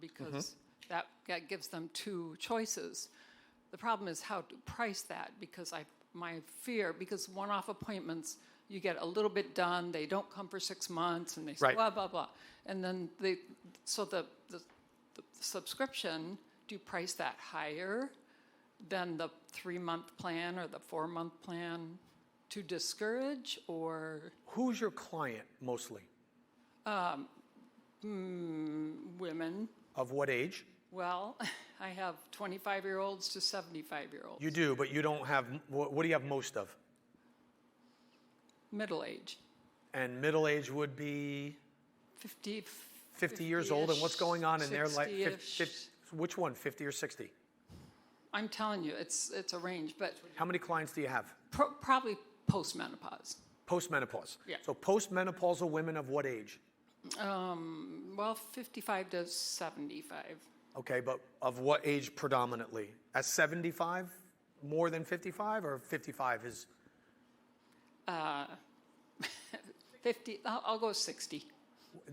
S8: because that gives them two choices. The problem is how to price that, because my fear, because one-off appointments, you get a little bit done, they don't come for 6 months, and they say blah, blah, blah. And then the subscription, do you price that higher than the 3-month plan or the 4-month plan to discourage, or?
S1: Who's your client mostly?
S8: Women.
S1: Of what age?
S8: Well, I have 25-year-olds to 75-year-olds.
S1: You do, but you don't have, what do you have most of?
S8: Middle age.
S1: And middle age would be?
S8: 50
S1: years old, and what's going on in their life?
S8: 60-ish.
S1: Which one, 50 or 60?
S8: I'm telling you, it's a range, but
S1: How many clients do you have?
S8: probably post-menopause.
S1: Postmenopause.
S8: Yeah.
S1: So postmenopausal women of what age?
S8: Well, 55 to 75.
S1: Okay, but of what age predominantly? At 75, more than 55, or 55 is?
S8: 50, I'll go 60.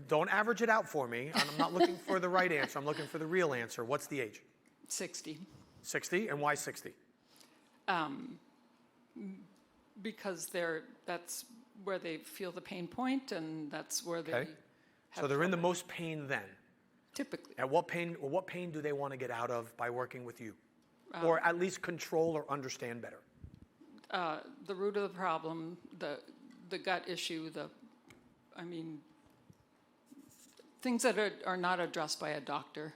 S1: Don't average it out for me. I'm not looking for the right answer. I'm looking for the real answer. What's the age?
S8: 60.
S1: 60, and why 60?
S8: Because that's where they feel the pain point, and that's where they
S1: Okay.
S8: have
S1: So they're in the
S8: trouble.
S1: most pain then.
S8: Typically.
S1: At what pain do they want to get out of by working with you? Or at least control or understand better?
S8: The root of the problem, the gut issue, things that are not addressed by a doctor.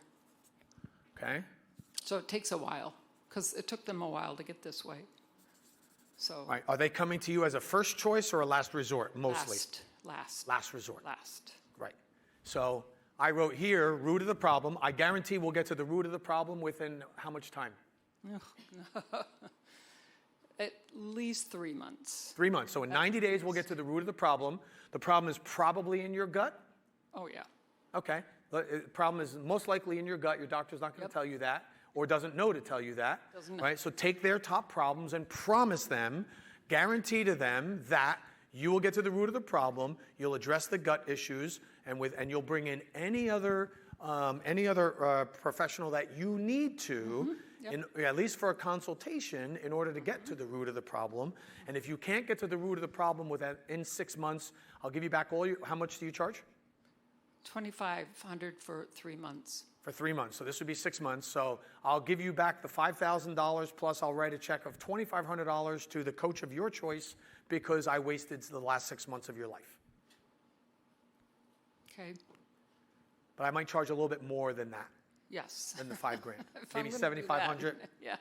S1: Okay.
S8: So it takes a while, because it took them a while to get this way. So
S1: All right. Are they coming to you as a first choice or a last resort, mostly?
S8: last
S1: resort.
S8: Last.
S1: Right. So I wrote here, root of the problem. I guarantee we'll get to the root of the problem within how much time?
S8: At least 3 months.
S1: 3 months. So in 90 days, we'll get to the root of the problem. The problem is probably in your gut.
S8: Oh, yeah.
S1: Okay. The problem is most likely in your gut. Your doctor's not going to tell you that, or doesn't know to tell you that.
S8: Doesn't know.
S1: Right? So take their top problems and promise them, guarantee to them that you will get to the root of the problem, you'll address the gut issues, and you'll bring in any other professional that you need to, at least for a consultation, in order to get to the root of the problem. And if you can't get to the root of the problem in 6 months, I'll give you back how much do you charge?
S8: $2,500 for 3 months.
S1: For 3 months. So this would be 6 months. So I'll give you back the $5,000 plus I'll write a check of $2,500 to the coach of your choice because I wasted the last 6 months of your life.
S8: Okay.
S1: But I might charge a little bit more than that,
S8: Yes.
S1: than the $5,000.
S8: If I'm
S1: Maybe
S8: gonna do that.
S1: $7,500,
S8: Yeah.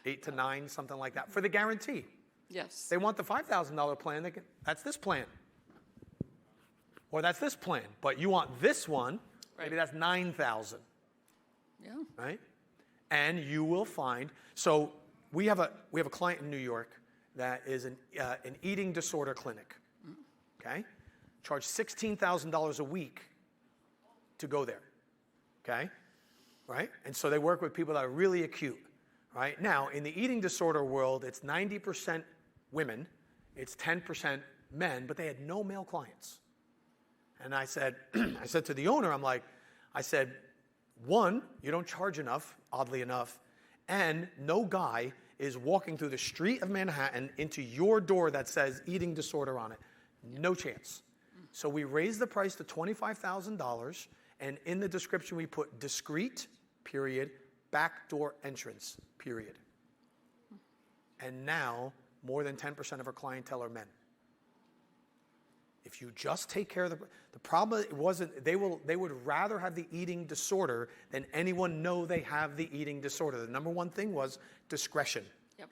S1: 8 to 9, something like that, for the guarantee.
S8: Yes.
S1: They want the $5,000 plan. That's this plan. Or that's this plan. But you want this one, maybe that's $9,000.
S8: Yeah.
S1: Right? And you will find. So we have a client in New York that is an eating disorder clinic. Okay, charge $16,000 a week to go there. Okay, right? And so they work with people that are really acute. Right now, in the eating disorder world, it's 90% women, it's 10% men, but they had no male clients. And I said to the owner, I said, one, you don't charge enough, oddly enough, and no guy is walking through the street of Manhattan into your door that says eating disorder on it. No chance. So we raised the price to $25,000, and in the description we put discreet, period, backdoor entrance, period. And now more than 10% of our clientele are men. If you just take care of the problem, it wasn't, they would rather have the eating disorder than anyone know they have the eating disorder. The number one thing was discretion.
S8: Yep.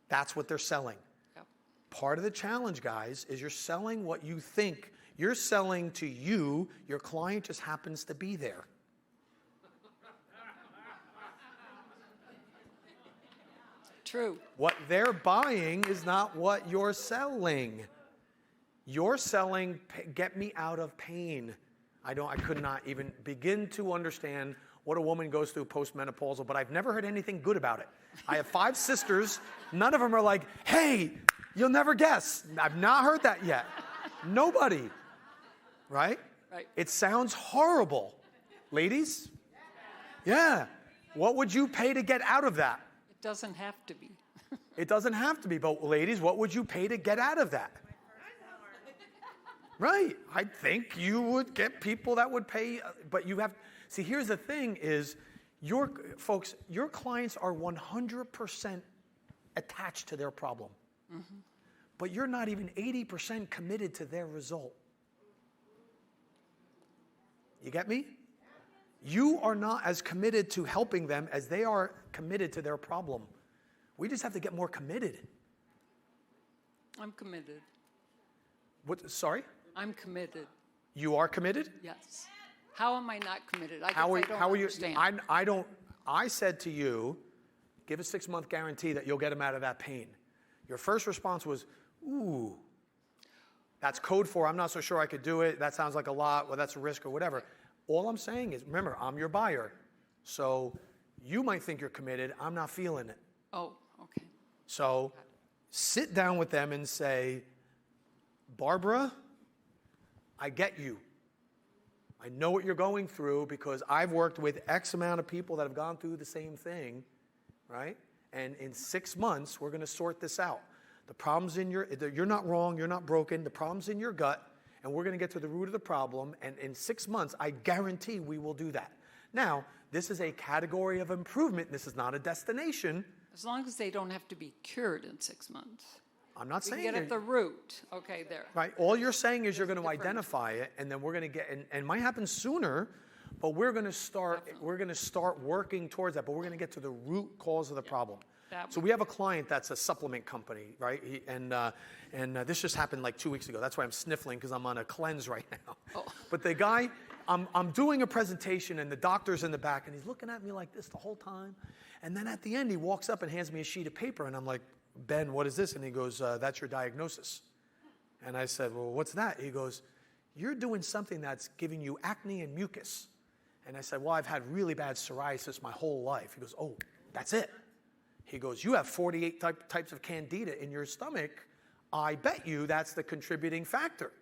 S1: That's what they're selling.
S8: Yep.
S1: Part of the challenge, guys, is you're selling what you think. You're selling to you. Your client just happens to be there.
S8: True.
S1: What they're buying is not what you're selling. You're selling, get me out of pain. I could not even begin to understand what a woman goes through postmenopausal, but I've never heard anything good about it. I have 5 sisters. None of them are like, hey, you'll never guess. I've not heard that yet. Nobody. Right?
S8: Right.
S1: It sounds horrible. Ladies? Yeah. What would you pay to get out of that?
S8: It doesn't have to be.
S1: It doesn't have to be, but ladies, what would you pay to get out of that? Right. I think you would get people that would pay, but you have, see, here's the thing is, your clients are 100% attached to their problem. Mm-hmm. But you're not even 80% committed to their result. You get me? You are not as committed to helping them as they are committed to their problem. We just have to get more committed.
S8: I'm committed.
S1: What? Sorry?
S8: I'm committed.
S1: You are committed?
S8: Yes. How am I not committed? I
S1: How
S8: don't
S1: are you?
S8: understand.
S1: I said to you, give a 6-month guarantee that you'll get them out of that pain. Your first response was, ooh. That's code for, I'm not so sure I could do it. That sounds like a lot. Well, that's a risk or whatever. All I'm saying is, remember, I'm your buyer. So you might think you're committed. I'm not feeling it.
S8: Oh, okay.
S1: So sit down with them and say, Barbara, I get you. I know what you're going through because I've worked with X amount of people that have gone through the same thing, right? And in 6 months, we're going to sort this out. The problem's in you're not wrong, you're not broken. The problem's in your gut, and we're going to get to the root of the problem. And in 6 months, I guarantee we will do that. Now, this is a category of improvement. This is not a destination.
S8: As long as they don't have to be cured in 6 months.
S1: I'm not
S8: We
S1: saying
S8: can get at the root. Okay, there.
S1: right. All you're saying is you're going to identify it, and then we're going to get, and it might happen sooner, but we're going to start.
S8: Definitely.
S1: We're going to start working towards that. But we're going to get to the root cause of the problem.
S8: That
S1: So we have a client that's a supplement company, right? And this just happened like 2 weeks ago. That's why I'm sniffling because I'm on a cleanse right now.
S8: Oh.
S1: But the guy, I'm doing a presentation, and the doctor's in the back, and he's looking at me like this the whole time. And then at the end, he walks up and hands me a sheet of paper, and I'm like, Ben, what is this? And he goes, that's your diagnosis. And I said, well, what's that? He goes, you're doing something that's giving you acne and mucus. And I said, well, I've had really bad psoriasis my whole life. He goes, oh, that's it. He goes, you have 48 types of candida in your stomach. I bet you that's the contributing factor.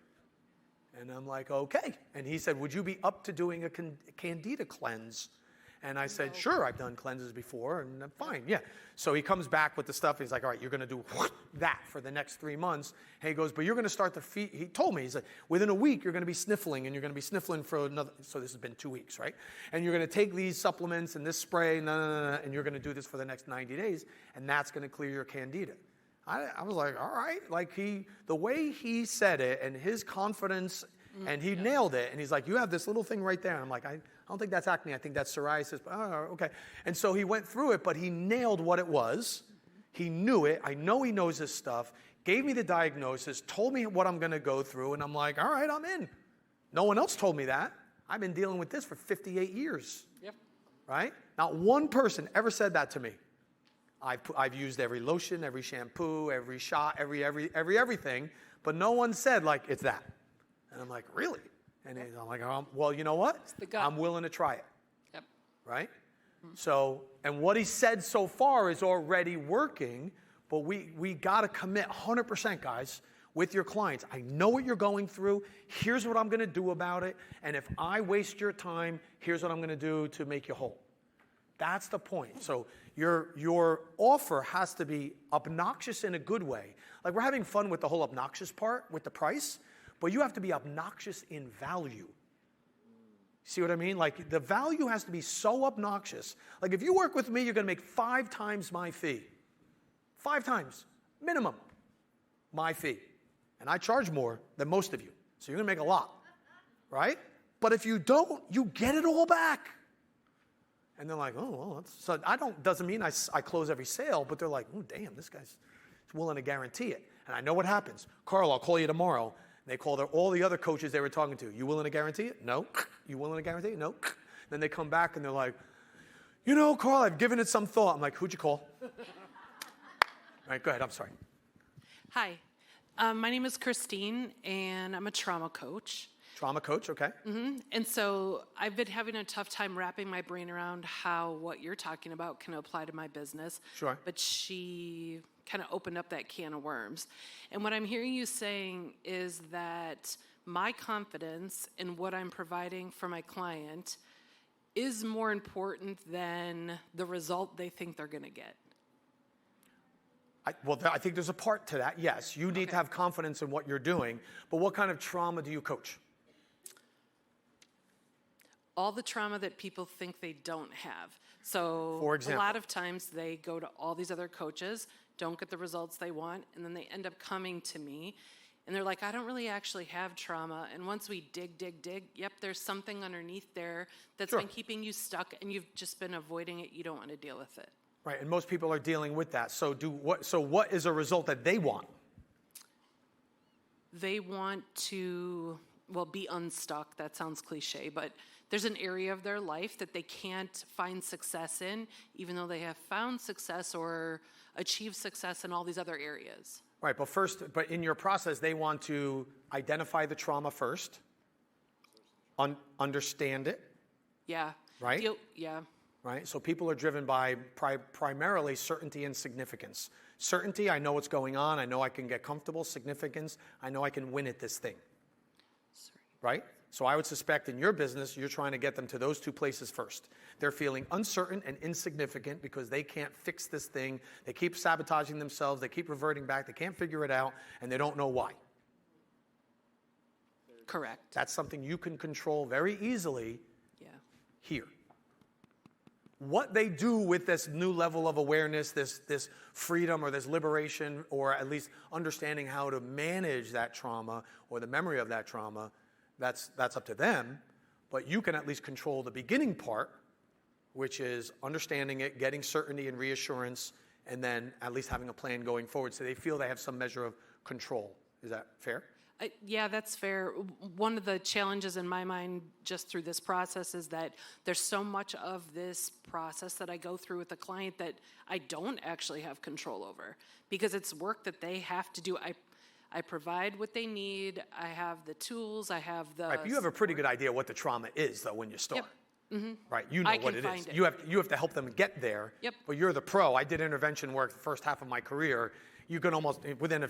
S1: And I'm like, okay. And he said, would you be up to doing a candida cleanse? And I said, sure, I've done cleanses before, and I'm fine, yeah. So he comes back with the stuff. He's like, all right, you're going to do that for the next 3 months. And he goes, but you're going to start to feel, he told me, he's like, within a week, you're going to be sniffling, and you're going to be sniffling for another, so this has been 2 weeks, right? And you're going to take these supplements and this spray, and you're going to do this for the next 90 days, and that's going to clear your candida. I was like, all right. Like the way he said it, and his confidence, and he nailed it. And he's like, you have this little thing right there. And I'm like, I don't think that's acne. I think that's psoriasis. Oh, okay. And so he went through it, but he nailed what it was. He knew it. I know he knows his stuff. Gave me the diagnosis, told me what I'm going to go through. And I'm like, all right, I'm in. No one else told me that. I've been dealing with this for 58 years.
S8: Yep.
S1: Right? Not one person ever said that to me. I've used every lotion, every shampoo, every shot, everything. But no one said, like, it's that. And I'm like, really? And I'm like, well, you know what? I'm willing to try it.
S8: Yep.
S1: Right? Mm-hmm. So, and what he said so far is already working, but we got to commit 100%, guys, with your clients. I know what you're going through. Here's what I'm going to do about it. And if I waste your time, here's what I'm going to do to make you whole. That's the point. So Your offer has to be obnoxious in a good way. Like we're having fun with the whole obnoxious part with the price, but you have to be obnoxious in value. See what I mean? Like the value has to be so obnoxious. Like if you work with me, you're going to make 5 times my fee. 5 times, minimum, my fee. And I charge more than most of you. So you're going to make a lot, right? But if you don't, you get it all back. And they're like, oh, well, so doesn't mean I close every sale, but they're like, oh, damn, this guy's willing to guarantee it. And I know what happens. Carl, I'll call you tomorrow. And they call all the other coaches they were talking to. You willing to guarantee it? No. You willing to guarantee it? No. Then they come back and they're like, you know, Carl, I've given it some thought. I'm like, who'd you call? All right, go ahead. I'm sorry.
S9: Hi, my name is Christine, and I'm a trauma coach.
S1: Trauma coach, okay.
S9: And so I've been having a tough time wrapping my brain around how what you're talking about can apply to my business.
S1: Sure.
S9: But she kind of opened up that can of worms. And what I'm hearing you saying is that my confidence in what I'm providing for my client is more important than the result they think they're going to get.
S1: I think there's a part to that, yes. You need to have confidence in what you're doing, but what kind of trauma do you coach?
S9: All the trauma that people think they don't have. So
S1: For example?
S9: a lot of times they go to all these other coaches, don't get the results they want, and then they end up coming to me, and they're like, I don't really actually have trauma. And once we dig, yep, there's something underneath there that's
S1: Sure.
S9: been keeping you stuck, and you've just been avoiding it. You don't want to deal with it.
S1: Right, and most people are dealing with that. So what is a result that they want?
S9: They want to, well, be unstuck. That sounds cliche, but there's an area of their life that they can't find success in, even though they have found success or achieved success in all these other areas.
S1: Right, but in your process, they want to identify the trauma first, understand it,
S9: Yeah.
S1: Right?
S9: Yeah.
S1: right? So people are driven by primarily certainty and significance. Certainty, I know what's going on. I know I can get comfortable. Significance, I know I can win at this thing, right? So I would suspect in your business, you're trying to get them to those 2 places first. They're feeling uncertain and insignificant because they can't fix this thing. They keep sabotaging themselves. They keep reverting back. They can't figure it out, and they don't know why.
S9: Correct.
S1: That's something you can control very easily here. What they do with this new level of awareness, this freedom or this liberation, or at least understanding how to manage that trauma or the memory of that trauma, that's up to them. But you can at least control the beginning part, which is understanding it, getting certainty and reassurance, and then at least having a plan going forward so they feel they have some measure of control. Is that fair?
S9: Yeah, that's fair. One of the challenges in my mind just through this process is that there's so much of this process that I go through with a client that I don't actually have control over because it's work that they have to do. I provide what they need. I have the tools. I have the...
S1: Right, but you have a pretty good idea what the trauma is, though, when you start.
S9: Yep. Mm-hmm.
S1: Right, you know
S9: I
S1: what
S9: can
S1: it
S9: find
S1: is.
S9: it.
S1: You have to help them get there.
S9: Yep.
S1: But you're the pro. I did intervention work the first half of my career. You can almost, within a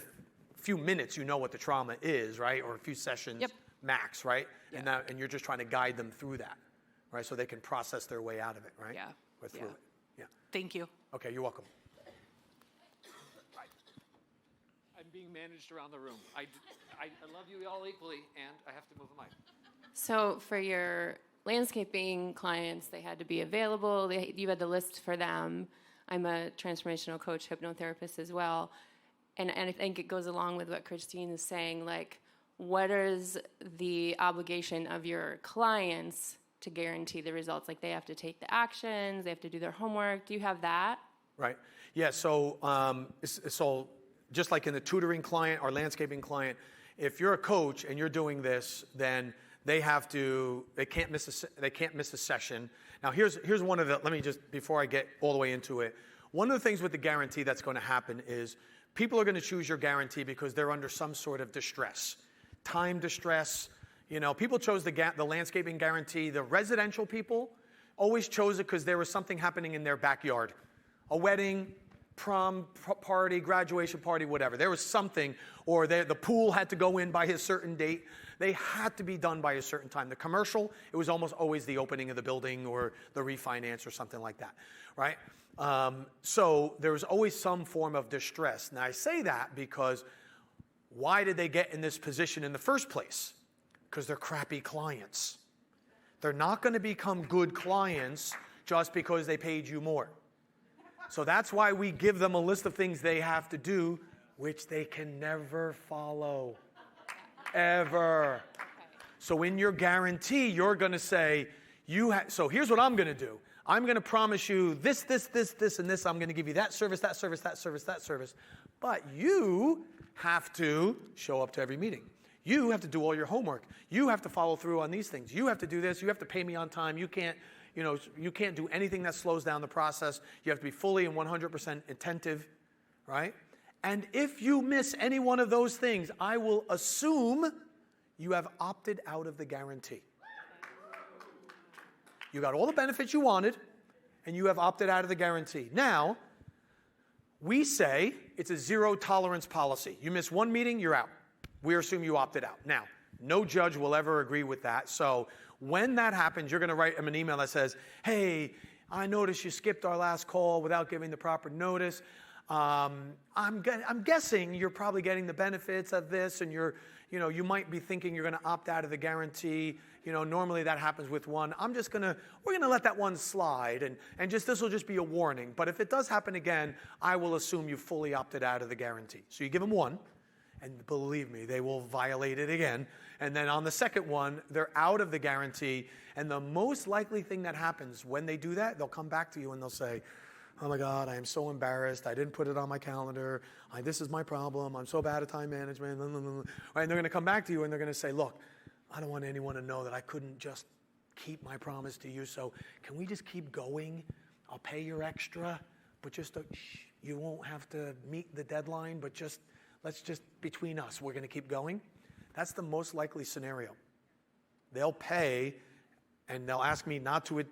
S1: few minutes, you know what the trauma is, right? Or a few sessions max, right?
S9: Yeah.
S1: And you're just trying to guide them through that, right? So they can process their way out of it, right?
S9: Yeah.
S1: Or through it. Yeah.
S9: Thank you.
S1: Okay, you're welcome.
S4: I'm being managed around the room. I love you all equally, and I have to move the mic.
S10: So for your landscaping clients, they had to be available. You had the list for them. I'm a transformational coach, hypnotherapist as well. And I think it goes along with what Christine is saying, like, what is the obligation of your clients to guarantee the results? Like, they have to take the actions, they have to do their homework. Do you have that?
S1: Right. Yeah, so just like in the tutoring client or landscaping client, if you're a coach and you're doing this, then they can't miss a session. Now, here's one of the, let me just, before I get all the way into it, one of the things with the guarantee that's going to happen is people are going to choose your guarantee because they're under some sort of distress, time distress. You know, people chose the landscaping guarantee. The residential people always chose it because there was something happening in their backyard, a wedding, party, graduation party, whatever. There was something, or the pool had to go in by a certain date. They had to be done by a certain time. The commercial, it was almost always the opening of the building or the refinance or something like that, right? So there was always some form of distress. Now I say that because why did they get in this position in the first place? Because they're crappy clients. They're not going to become good clients just because they paid you more. So that's why we give them a list of things they have to do, which they can never follow. Ever. So in your guarantee, you're going to say, so here's what I'm going to do. I'm going to promise you this, this, and this. I'm going to give you that service, that service, that service, that service. But you have to show up to every meeting. You have to do all your homework. You have to follow through on these things. You have to do this. You have to pay me on time. You can't do anything that slows down the process. You have to be fully and 100% attentive, right? And if you miss any one of those things, I will assume you have opted out of the guarantee. You got all the benefits you wanted, and you have opted out of the guarantee. Now, we say it's a zero tolerance policy. You miss one meeting, you're out. We assume you opted out. Now, no judge will ever agree with that. So when that happens, you're going to write them an email that says, hey, I noticed you skipped our last call without giving the proper notice. I'm guessing you're probably getting the benefits of this, and you might be thinking you're going to opt out of the guarantee. Normally that happens with one. We're going to let that one slide, and this will just be a warning. But if it does happen again, I will assume you fully opted out of the guarantee. So you give them one, and believe me, they will violate it again. And then on the second one, they're out of the guarantee. And the most likely thing that happens when they do that, they'll come back to you and they'll say, oh my God, I am so embarrassed. I didn't put it on my calendar. This is my problem. I'm so bad at time management. Right? And they're going to come back to you and they're going to say, look, I don't want anyone to know that I couldn't just keep my promise to you. So can we just keep going? I'll pay your extra, but you won't have to meet the deadline, but let's just, between us, we're going to keep going. That's the most likely scenario. They'll pay and they'll ask me not to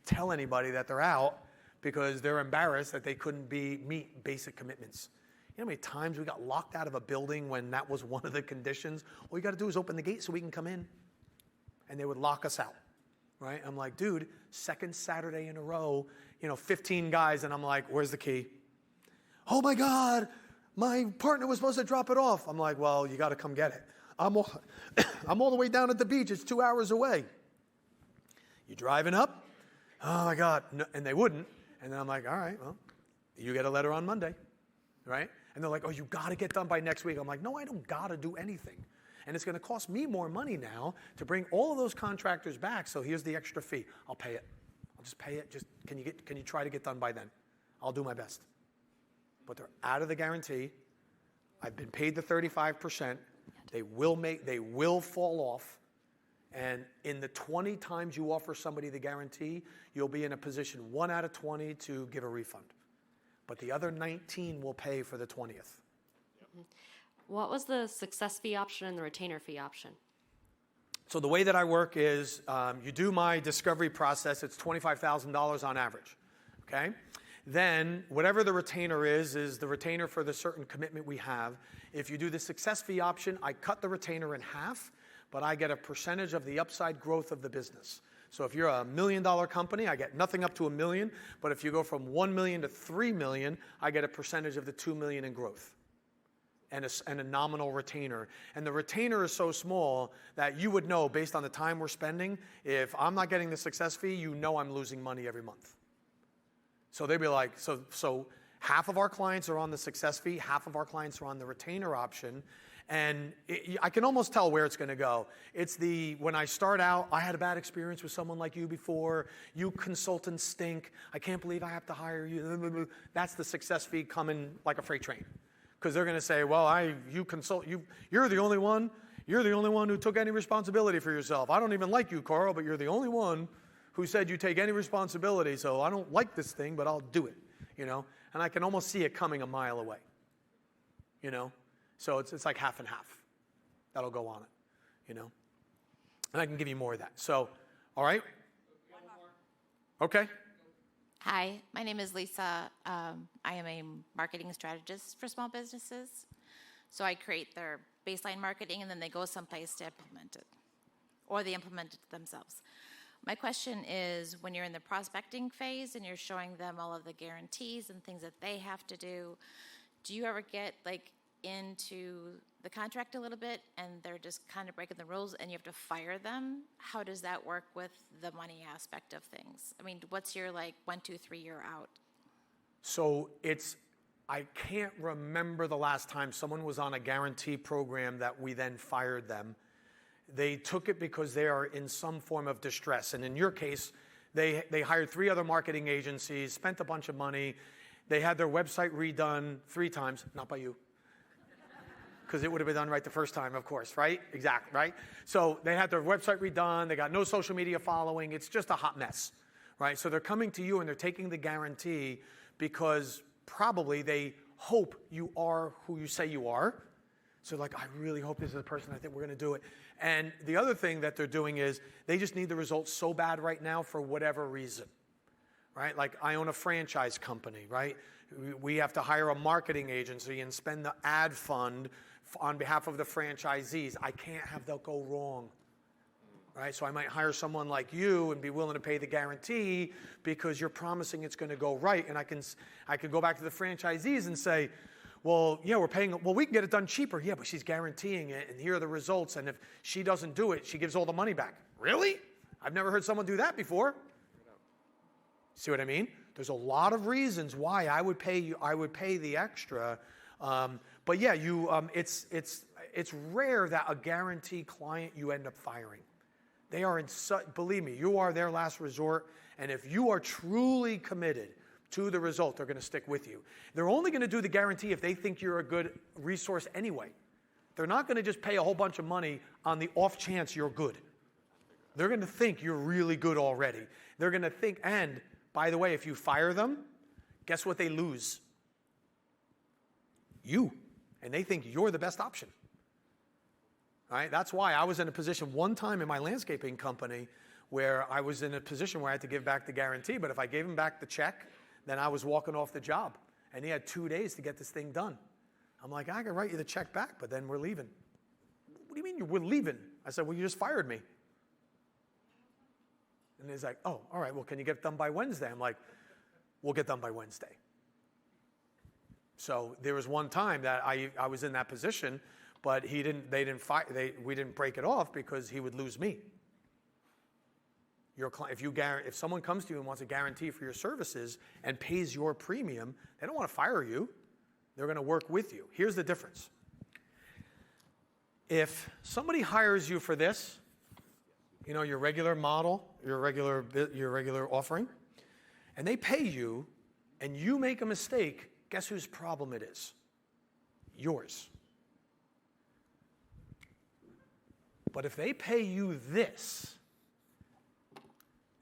S1: tell anybody that they're out because they're embarrassed that they couldn't meet basic commitments. You know how many times we got locked out of a building when that was one of the conditions? All you got to do is open the gate so we can come in. And they would lock us out, right? I'm like, dude, second Saturday in a row, 15 guys, and I'm like, where's the key? Oh my God, my partner was supposed to drop it off. I'm like, well, you got to come get it. I'm all the way down at the beach. It's 2 hours away. You driving up? Oh my God. No, and they wouldn't. And then I'm like, all right, well, you get a letter on Monday, right? And they're like, oh, you got to get done by next week. I'm like, no, I don't got to do anything. And it's going to cost me more money now to bring all of those contractors back. So here's the extra fee. I'll pay it. I'll just pay it. Can you try to get done by then? I'll do my best. But they're out of the guarantee. I've been paid the 35%. They will fall off. And in the 20 times you offer somebody the guarantee, you'll be in a position 1 out of 20 to give a refund. But the other 19 will pay for the 20th.
S11: What was the success fee option and the retainer fee option?
S1: So the way that I work is you do my discovery process. It's $25,000 on average, okay? Then whatever the retainer is the retainer for the certain commitment we have. If you do the success fee option, I cut the retainer in half, but I get a percentage of the upside growth of the business. So if you're a $1 million company, I get nothing up to $1 million, but if you go from $1 million to $3 million, I get a percentage of the $2 million in growth. And a nominal retainer. And the retainer is so small that you would know based on the time we're spending, if I'm not getting the success fee, I'm losing money every month. So they'd be like, so half of our clients are on the success fee, half of our clients are on the retainer option, and I can almost tell where it's going to go. When I start out, I had a bad experience with someone like you before, you consultants stink, I can't believe I have to hire you. That's the success fee coming like a freight train. Because they're going to say, well, you're the only one who took any responsibility for yourself. I don't even like you, Carl, but you're the only one who said you take any responsibility, so I don't like this thing, but I'll do it, And I can almost see it coming a mile away, So it's like half and half. That'll go on it, And I can give you more of that. So, all right? Okay.
S12: Hi, my name is Lisa. I am a marketing strategist for small businesses. So I create their baseline marketing and then they go someplace to implement it, or they implement it themselves. My question is, when you're in the prospecting phase and you're showing them all of the guarantees and things that they have to do you ever get like into the contract a little bit and they're just kind of breaking the rules and you have to fire them? How does that work with the money aspect of things? I mean, what's your like 1, 2, 3 year out?
S1: So I can't remember the last time someone was on a guarantee program that we then fired them. They took it because they are in some form of distress. And in your case, they hired 3 other marketing agencies, spent a bunch of money. They had their website redone 3 times, not by you. Because it would have been done right the first time, of course, right? Exactly, right? So they had their website redone. They got no social media following. It's just a hot mess, right? So they're coming to you and they're taking the guarantee because probably they hope you are who you say you are. So like, I really hope this is the person I think we're going to do it. And the other thing that they're doing is they just need the results so bad right now for whatever reason, right? Like I own a franchise company, right? We have to hire a marketing agency and spend the ad fund on behalf of the franchisees. I can't have that go wrong, right? So I might hire someone like you and be willing to pay the guarantee because you're promising it's going to go right. And I can go back to the franchisees and say, well, yeah, we're paying, well, we can get it done cheaper. Yeah, but she's guaranteeing it, and here are the results. And if she doesn't do it, she gives all the money back. Really? I've never heard someone do that before. See what I mean? There's a lot of reasons why I would pay the extra. But yeah, it's rare that a guarantee client you end up firing. They are believe me, you are their last resort. And if you are truly committed to the result, they're going to stick with you. They're only going to do the guarantee if they think you're a good resource anyway. They're not going to just pay a whole bunch of money on the off chance you're good. They're going to think you're really good already. They're going to think, and by the way, if you fire them, guess what they lose? You. And they think you're the best option. Right? That's why I was in a position one time in my landscaping company where I was in a position where I had to give back the guarantee, but if I gave him back the check, then I was walking off the job. And he had 2 days to get this thing done. I'm like, I can write you the check back, but then we're leaving. What do you mean we're leaving? I said, well, you just fired me. And he's like, oh, all right, well, can you get it done by Wednesday? I'm like, we'll get done by Wednesday. So there was one time that I was in that position, but we didn't break it off because he would lose me. If someone comes to you and wants a guarantee for your services and pays your premium, they don't want to fire you. They're going to work with you. Here's the difference. If somebody hires you for this, your regular model, your regular offering, and they pay you, and you make a mistake, guess whose problem it is? Yours. But if they pay you this,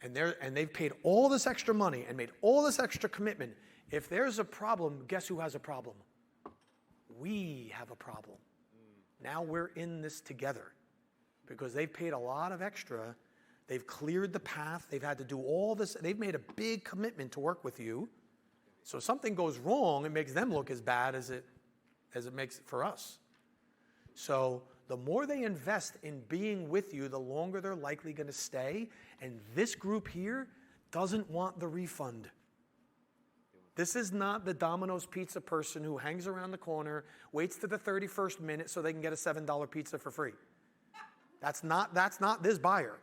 S1: and they've paid all this extra money and made all this extra commitment, if there's a problem, guess who has a problem? We have a problem. Now we're in this together because they've paid a lot of extra. They've cleared the path. They've had to do all this. They've made a big commitment to work with you. So if something goes wrong, it makes them look as bad as it makes it for us. So the more they invest in being with you, the longer they're likely going to stay. And this group here doesn't want the refund. This is not the Domino's pizza person who hangs around the corner, waits to the 31st minute so they can get a $7 pizza for free. That's not this buyer.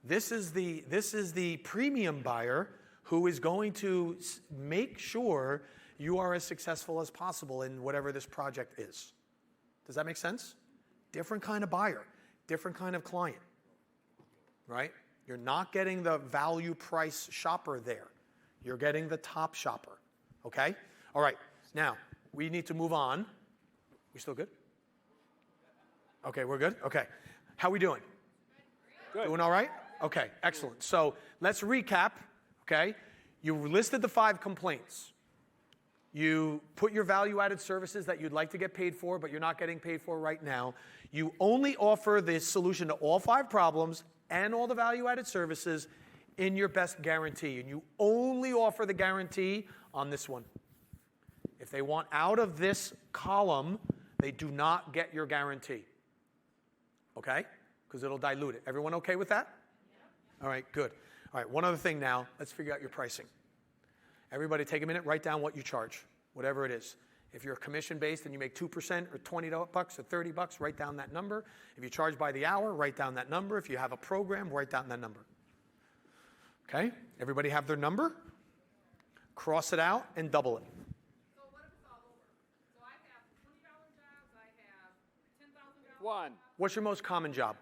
S1: This is the premium buyer who is going to make sure you are as successful as possible in whatever this project is. Does that make sense? Different kind of buyer, different kind of client, right? You're not getting the value price shopper there. You're getting the top shopper, okay? All right, now, we need to move on. We still good? Okay, we're good? Okay. How we doing? Good. Doing all right? Okay, excellent. So let's recap, okay? You listed the 5 complaints. You put your value-added services that you'd like to get paid for, but you're not getting paid for right now. You only offer the solution to all 5 problems and all the value-added services in your best guarantee, and you only offer the guarantee on this one. If they want out of this column, they do not get your guarantee. Okay? Because it'll dilute it. Everyone okay with that? All right, good. All right, one other thing now. Let's figure out your pricing. Everybody take a minute, write down what you charge, whatever it is. If you're commission-based and you make 2% or $20 or $30, write down that number. If you charge by the hour, write down that number. If you have a program, write down that number. Okay? Everybody have their number? Cross it out and double it.
S2: So what if it's all over? So I have $20 jobs, I have $10,000.
S4: One.
S1: What's your most common job?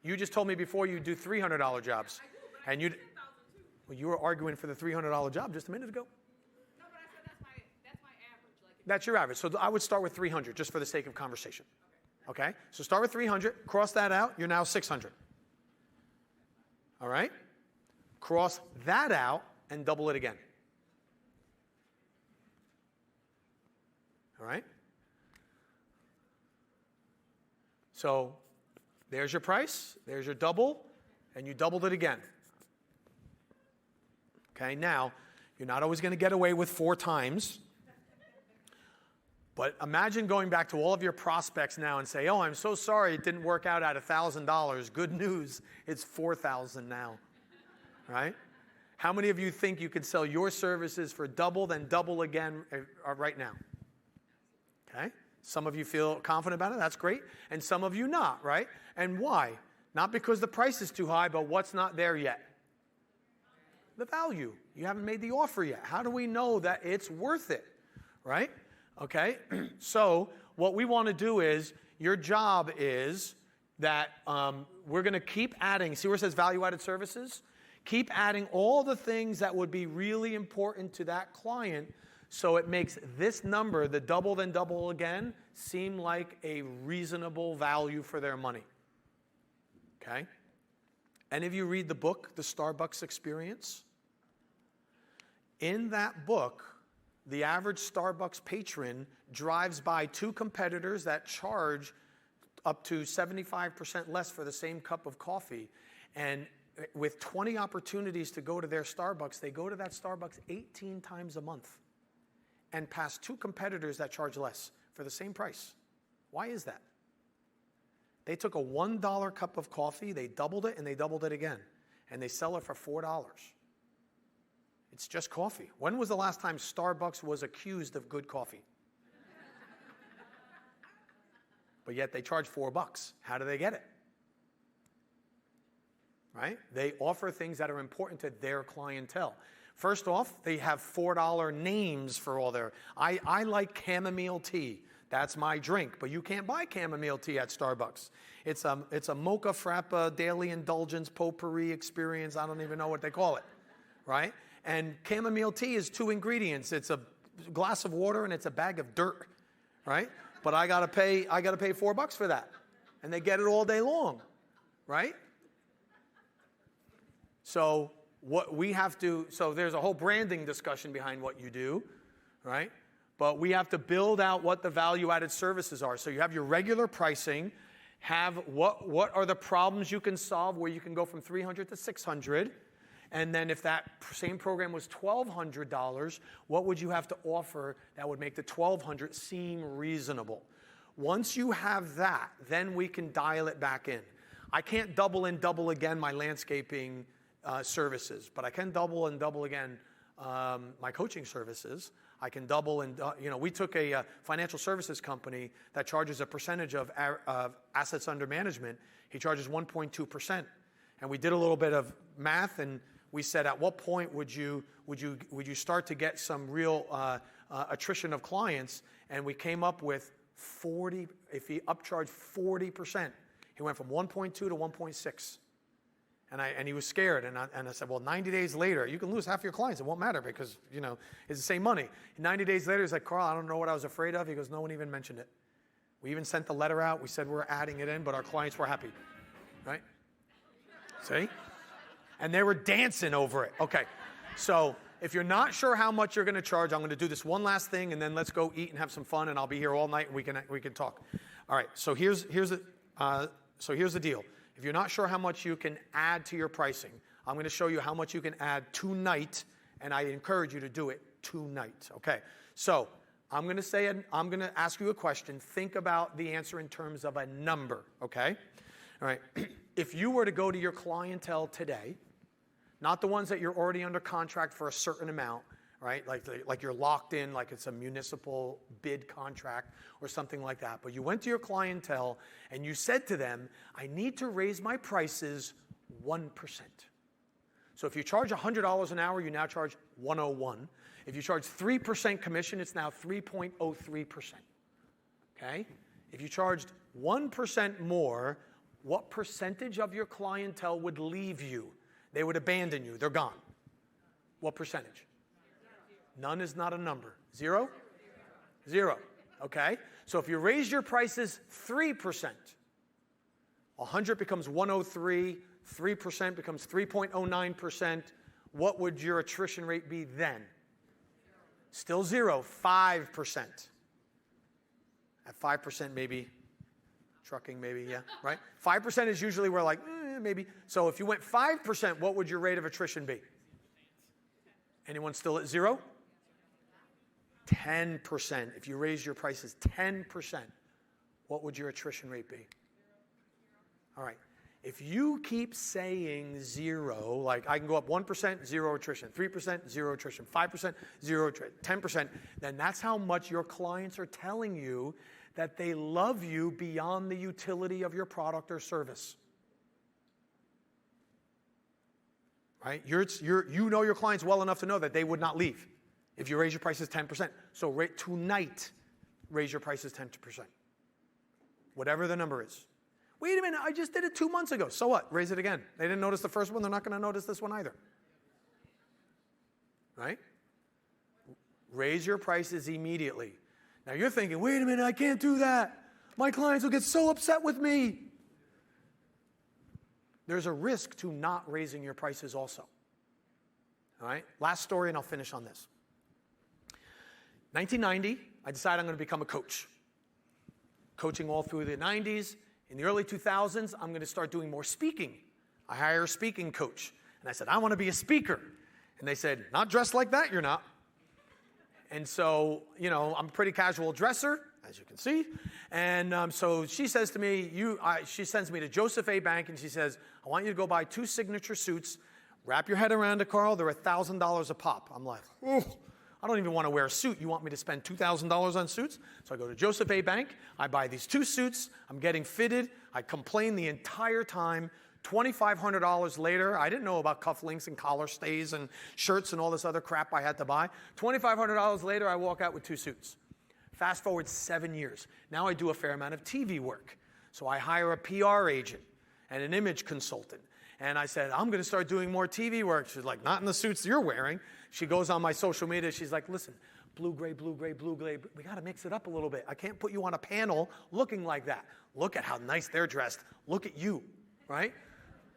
S1: You just told me before you do $300 jobs.
S2: I do, but
S1: And
S2: I
S1: you,
S2: do 10,000 too.
S1: well, you were arguing for the $300 job just a minute ago.
S2: No, but I said that's my average. Like if
S1: That's your average. So I would start with 300 just for the sake of conversation. Okay? So start with 300, cross that out, you're now 600. All right? Cross that out and double it again. All right? So there's your price, there's your double, and you doubled it again. Okay, now, you're not always going to get away with 4 times. But imagine going back to all of your prospects now and say, oh, I'm so sorry it didn't work out at $1,000. Good news, it's $4,000 now. Right? How many of you think you could sell your services for double, then double again right now? Okay? Some of you feel confident about it. That's great. And some of you not, right? And why? Not because the price is too high, but what's not there yet? The value. You haven't made the offer yet. How do we know that it's worth it? Right? Okay? So what we want to do is, your job is that we're going to keep adding. See where it says value-added services? Keep adding all the things that would be really important to that client, so it makes this number, the double then double again, seem like a reasonable value for their money. Okay? Any of you read the book, The Starbucks Experience? In that book, the average Starbucks patron drives by 2 competitors that charge up to 75% less for the same cup of coffee. And with 20 opportunities to go to their Starbucks, they go to that Starbucks 18 times a month and pass 2 competitors that charge less for the same price. Why is that? They took a $1 cup of coffee, they doubled it, and they doubled it again. And they sell it for $4. It's just coffee. When was the last time Starbucks was accused of good coffee? But yet they charge $4. How do they get it? Right? They offer things that are important to their clientele. First off, they have $4 names for all their... I like chamomile tea. That's my drink. But you can't buy chamomile tea at Starbucks. It's a mocha frappa daily indulgence potpourri experience. I don't even know what they call it. Right? And chamomile tea is 2 ingredients. It's a glass of water and it's a bag of dirt. Right? But I gotta pay $4 for that. And they get it all day long. Right? So what we have to, so there's a whole branding discussion behind what you do, right? But we have to build out what the value-added services are. So you have your regular pricing, have what are the problems you can solve where you can go from $300 to $600, and then if that same program was $1,200, what would you have to offer that would make the $1,200 seem reasonable? Once you have that, then we can dial it back in. I can't double and double again my landscaping services, but I can double and double again my coaching services. I can double and, we took a financial services company that charges a percentage of assets under management. He charges 1.2%. And we did a little bit of math, and we said, at what point would you start to get some real attrition of clients? And we came up with 40, if he upcharged 40%, he went from 1.2 to 1.6. And he was scared, and I said, well, 90 days later, you can lose half your clients. It won't matter because, it's the same money. 90 days later, he's like, Carl, I don't know what I was afraid of. He goes, no one even mentioned it. We even sent the letter out. We said we're adding it in, but our clients were happy, right? See? And they were dancing over it. Okay, so if you're not sure how much you're going to charge, I'm going to do this one last thing, and then let's go eat and have some fun, and I'll be here all night, and we can talk. All right, so here's the deal. If you're not sure how much you can add to your pricing, I'm going to show you how much you can add tonight, and I encourage you to do it tonight. Okay, so I'm going to ask you a question. Think about the answer in terms of a number, okay? All right, if you were to go to your clientele today, not the ones that you're already under contract for a certain amount, right? Like you're locked in, like it's a municipal bid contract or something like that. But you went to your clientele and you said to them, I need to raise my prices 1%. So if you charge $100 an hour, you now charge $101. If you charge 3% commission, it's now 3.03%. Okay? If you charged 1% more, what percentage of your clientele would leave you? They would abandon you. They're gone. What percentage? None is not a number. 0? 0. Okay? So if you raise your prices 3%, 100 becomes 103, 3% becomes 3.09%. What would your attrition rate be then? Still 0, 5%. At 5%, maybe. Trucking, maybe, yeah, right? 5% is usually where like, maybe. So if you went 5%, what would your rate of attrition be? Anyone still at 0? 10%. If you raise your prices 10%, what would your attrition rate be? All right. If you keep saying 0, like I can go up 1%, 0 attrition, 3%, 0 attrition, 5%, 0 attrition, 10%, then that's how much your clients are telling you that they love you beyond the utility of your product or service. Right? You know your clients well enough to know that they would not leave if you raise your prices 10%. So tonight, raise your prices 10%. Whatever the number is. Wait a minute, I just did it 2 months ago. So what? Raise it again. They didn't notice the first one, they're not going to notice this one either. Right? Raise your prices immediately. Now you're thinking, wait a minute, I can't do that. My clients will get so upset with me. There's a risk to not raising your prices also. All right? Last story, and I'll finish on this. 1990, I decided I'm going to become a coach. Coaching all through the 90s. In the early 2000s, I'm going to start doing more speaking. I hire a speaking coach. And I said, I want to be a speaker. And they said, not dressed like that, you're not. And so, I'm a pretty casual dresser, as you can see. And so she says to me, she sends me to Joseph A. Bank, and she says, I want you to go buy 2 signature suits. Wrap your head around it, Carl. They're $1,000 a pop. I'm like, I don't even want to wear a suit. You want me to spend $2,000 on suits? So I go to Joseph A. Bank. I buy these 2 suits. I'm getting fitted. I complain the entire time. $2,500 later, I didn't know about cufflinks and collar stays and shirts and all this other crap I had to buy. $2,500 later, I walk out with 2 suits. Fast forward 7 years. Now I do a fair amount of TV work. So I hire a PR agent and an image consultant. And I said, I'm going to start doing more TV work. She's like, not in the suits you're wearing. She goes on my social media. She's like, listen, blue, gray, blue, gray, blue, gray. We got to mix it up a little bit. I can't put you on a panel looking like that. Look at how nice they're dressed. Look at you, right?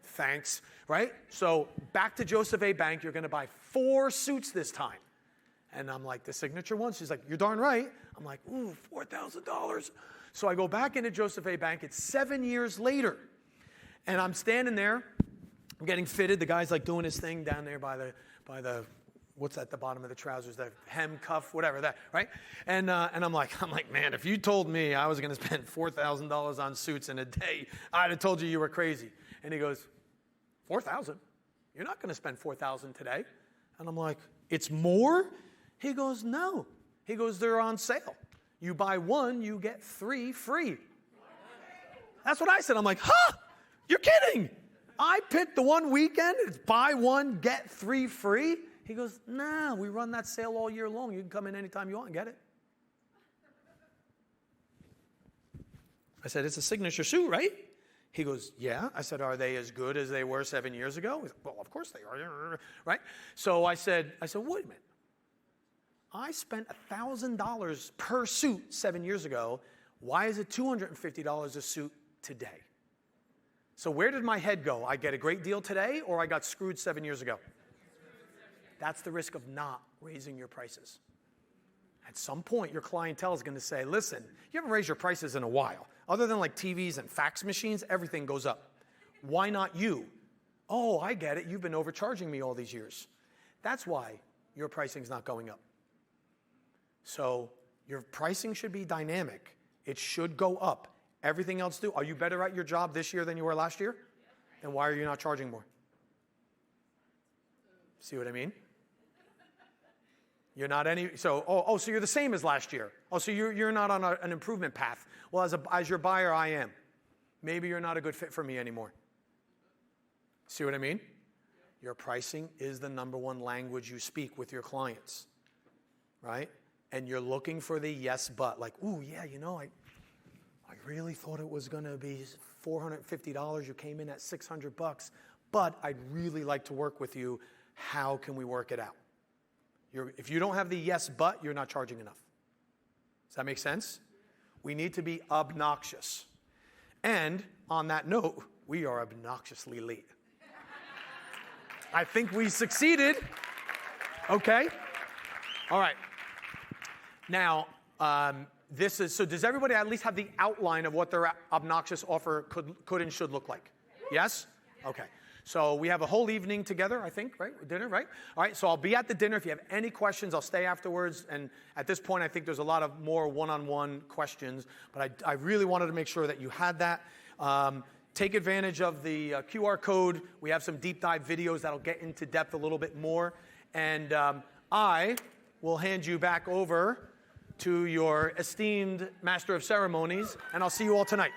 S1: Thanks, right? So back to Joseph A. Bank. You're going to buy 4 suits this time. And I'm like, the signature one? She's like, you're darn right. I'm like, ooh, $4,000. So I go back into Joseph A. Bank. It's 7 years later. And I'm standing there. I'm getting fitted. The guy's like doing his thing down there by the what's at the bottom of the trousers, the hem, cuff, whatever that, right? And I'm like, man, if you told me I was going to spend $4,000 on suits in a day, I'd have told you were crazy. And he goes, 4,000? You're not going to spend 4,000 today. And I'm like, it's more? He goes, no. He goes, they're on sale. You buy 1, you get 3 free. That's what I said. I'm like, huh? You're kidding. I picked the one weekend. It's buy 1, get 3 free. He goes, nah, we run that sale all year long. You can come in anytime you want and get it. I said, it's a signature suit, right? He goes, yeah. I said, are they as good as they were 7 years ago? He said, well, of course they are, right? So I said, wait a minute. I spent $1,000 per suit 7 years ago. Why is it $250 a suit today? So where did my head go? I get a great deal today, or I got screwed 7 years ago? That's the risk of not raising your prices. At some point, your clientele is going to say, listen, you haven't raised your prices in a while. Other than like TVs and fax machines, everything goes up. Why not you? Oh, I get it. You've been overcharging me all these years. That's why your pricing's not going up. So your pricing should be dynamic. It should go up. Everything else do. Are you better at your job this year than you were last year? Then why are you not charging more? See what I mean? You're not any, so you're the same as last year. Oh, so you're not on an improvement path. Well, as your buyer, I am. Maybe you're not a good fit for me anymore. See what I mean? Your pricing is the number one language you speak with your clients, right? And you're looking for the yes, but. Like, ooh, yeah, you know, I really thought it was going to be $450. You came in at $600, but I'd really like to work with you. How can we work it out? If you don't have the yes, but, you're not charging enough. Does that make sense? We need to be obnoxious. And on that note, we are obnoxiously late. I think we succeeded. Okay. All right. Now, so does everybody at least have the outline of what their obnoxious offer could and should look like? Yes? Okay. So we have a whole evening together, I think, right? Dinner, right? All right, so I'll be at the dinner. If you have any questions, I'll stay afterwards. And at this point, I think there's a lot of more one-on-one questions. But I really wanted to make sure that you had that. Take advantage of the QR code. We have some deep dive videos that'll get into depth a little bit more. And I will hand you back over to your esteemed master of ceremonies, and I'll see you all tonight.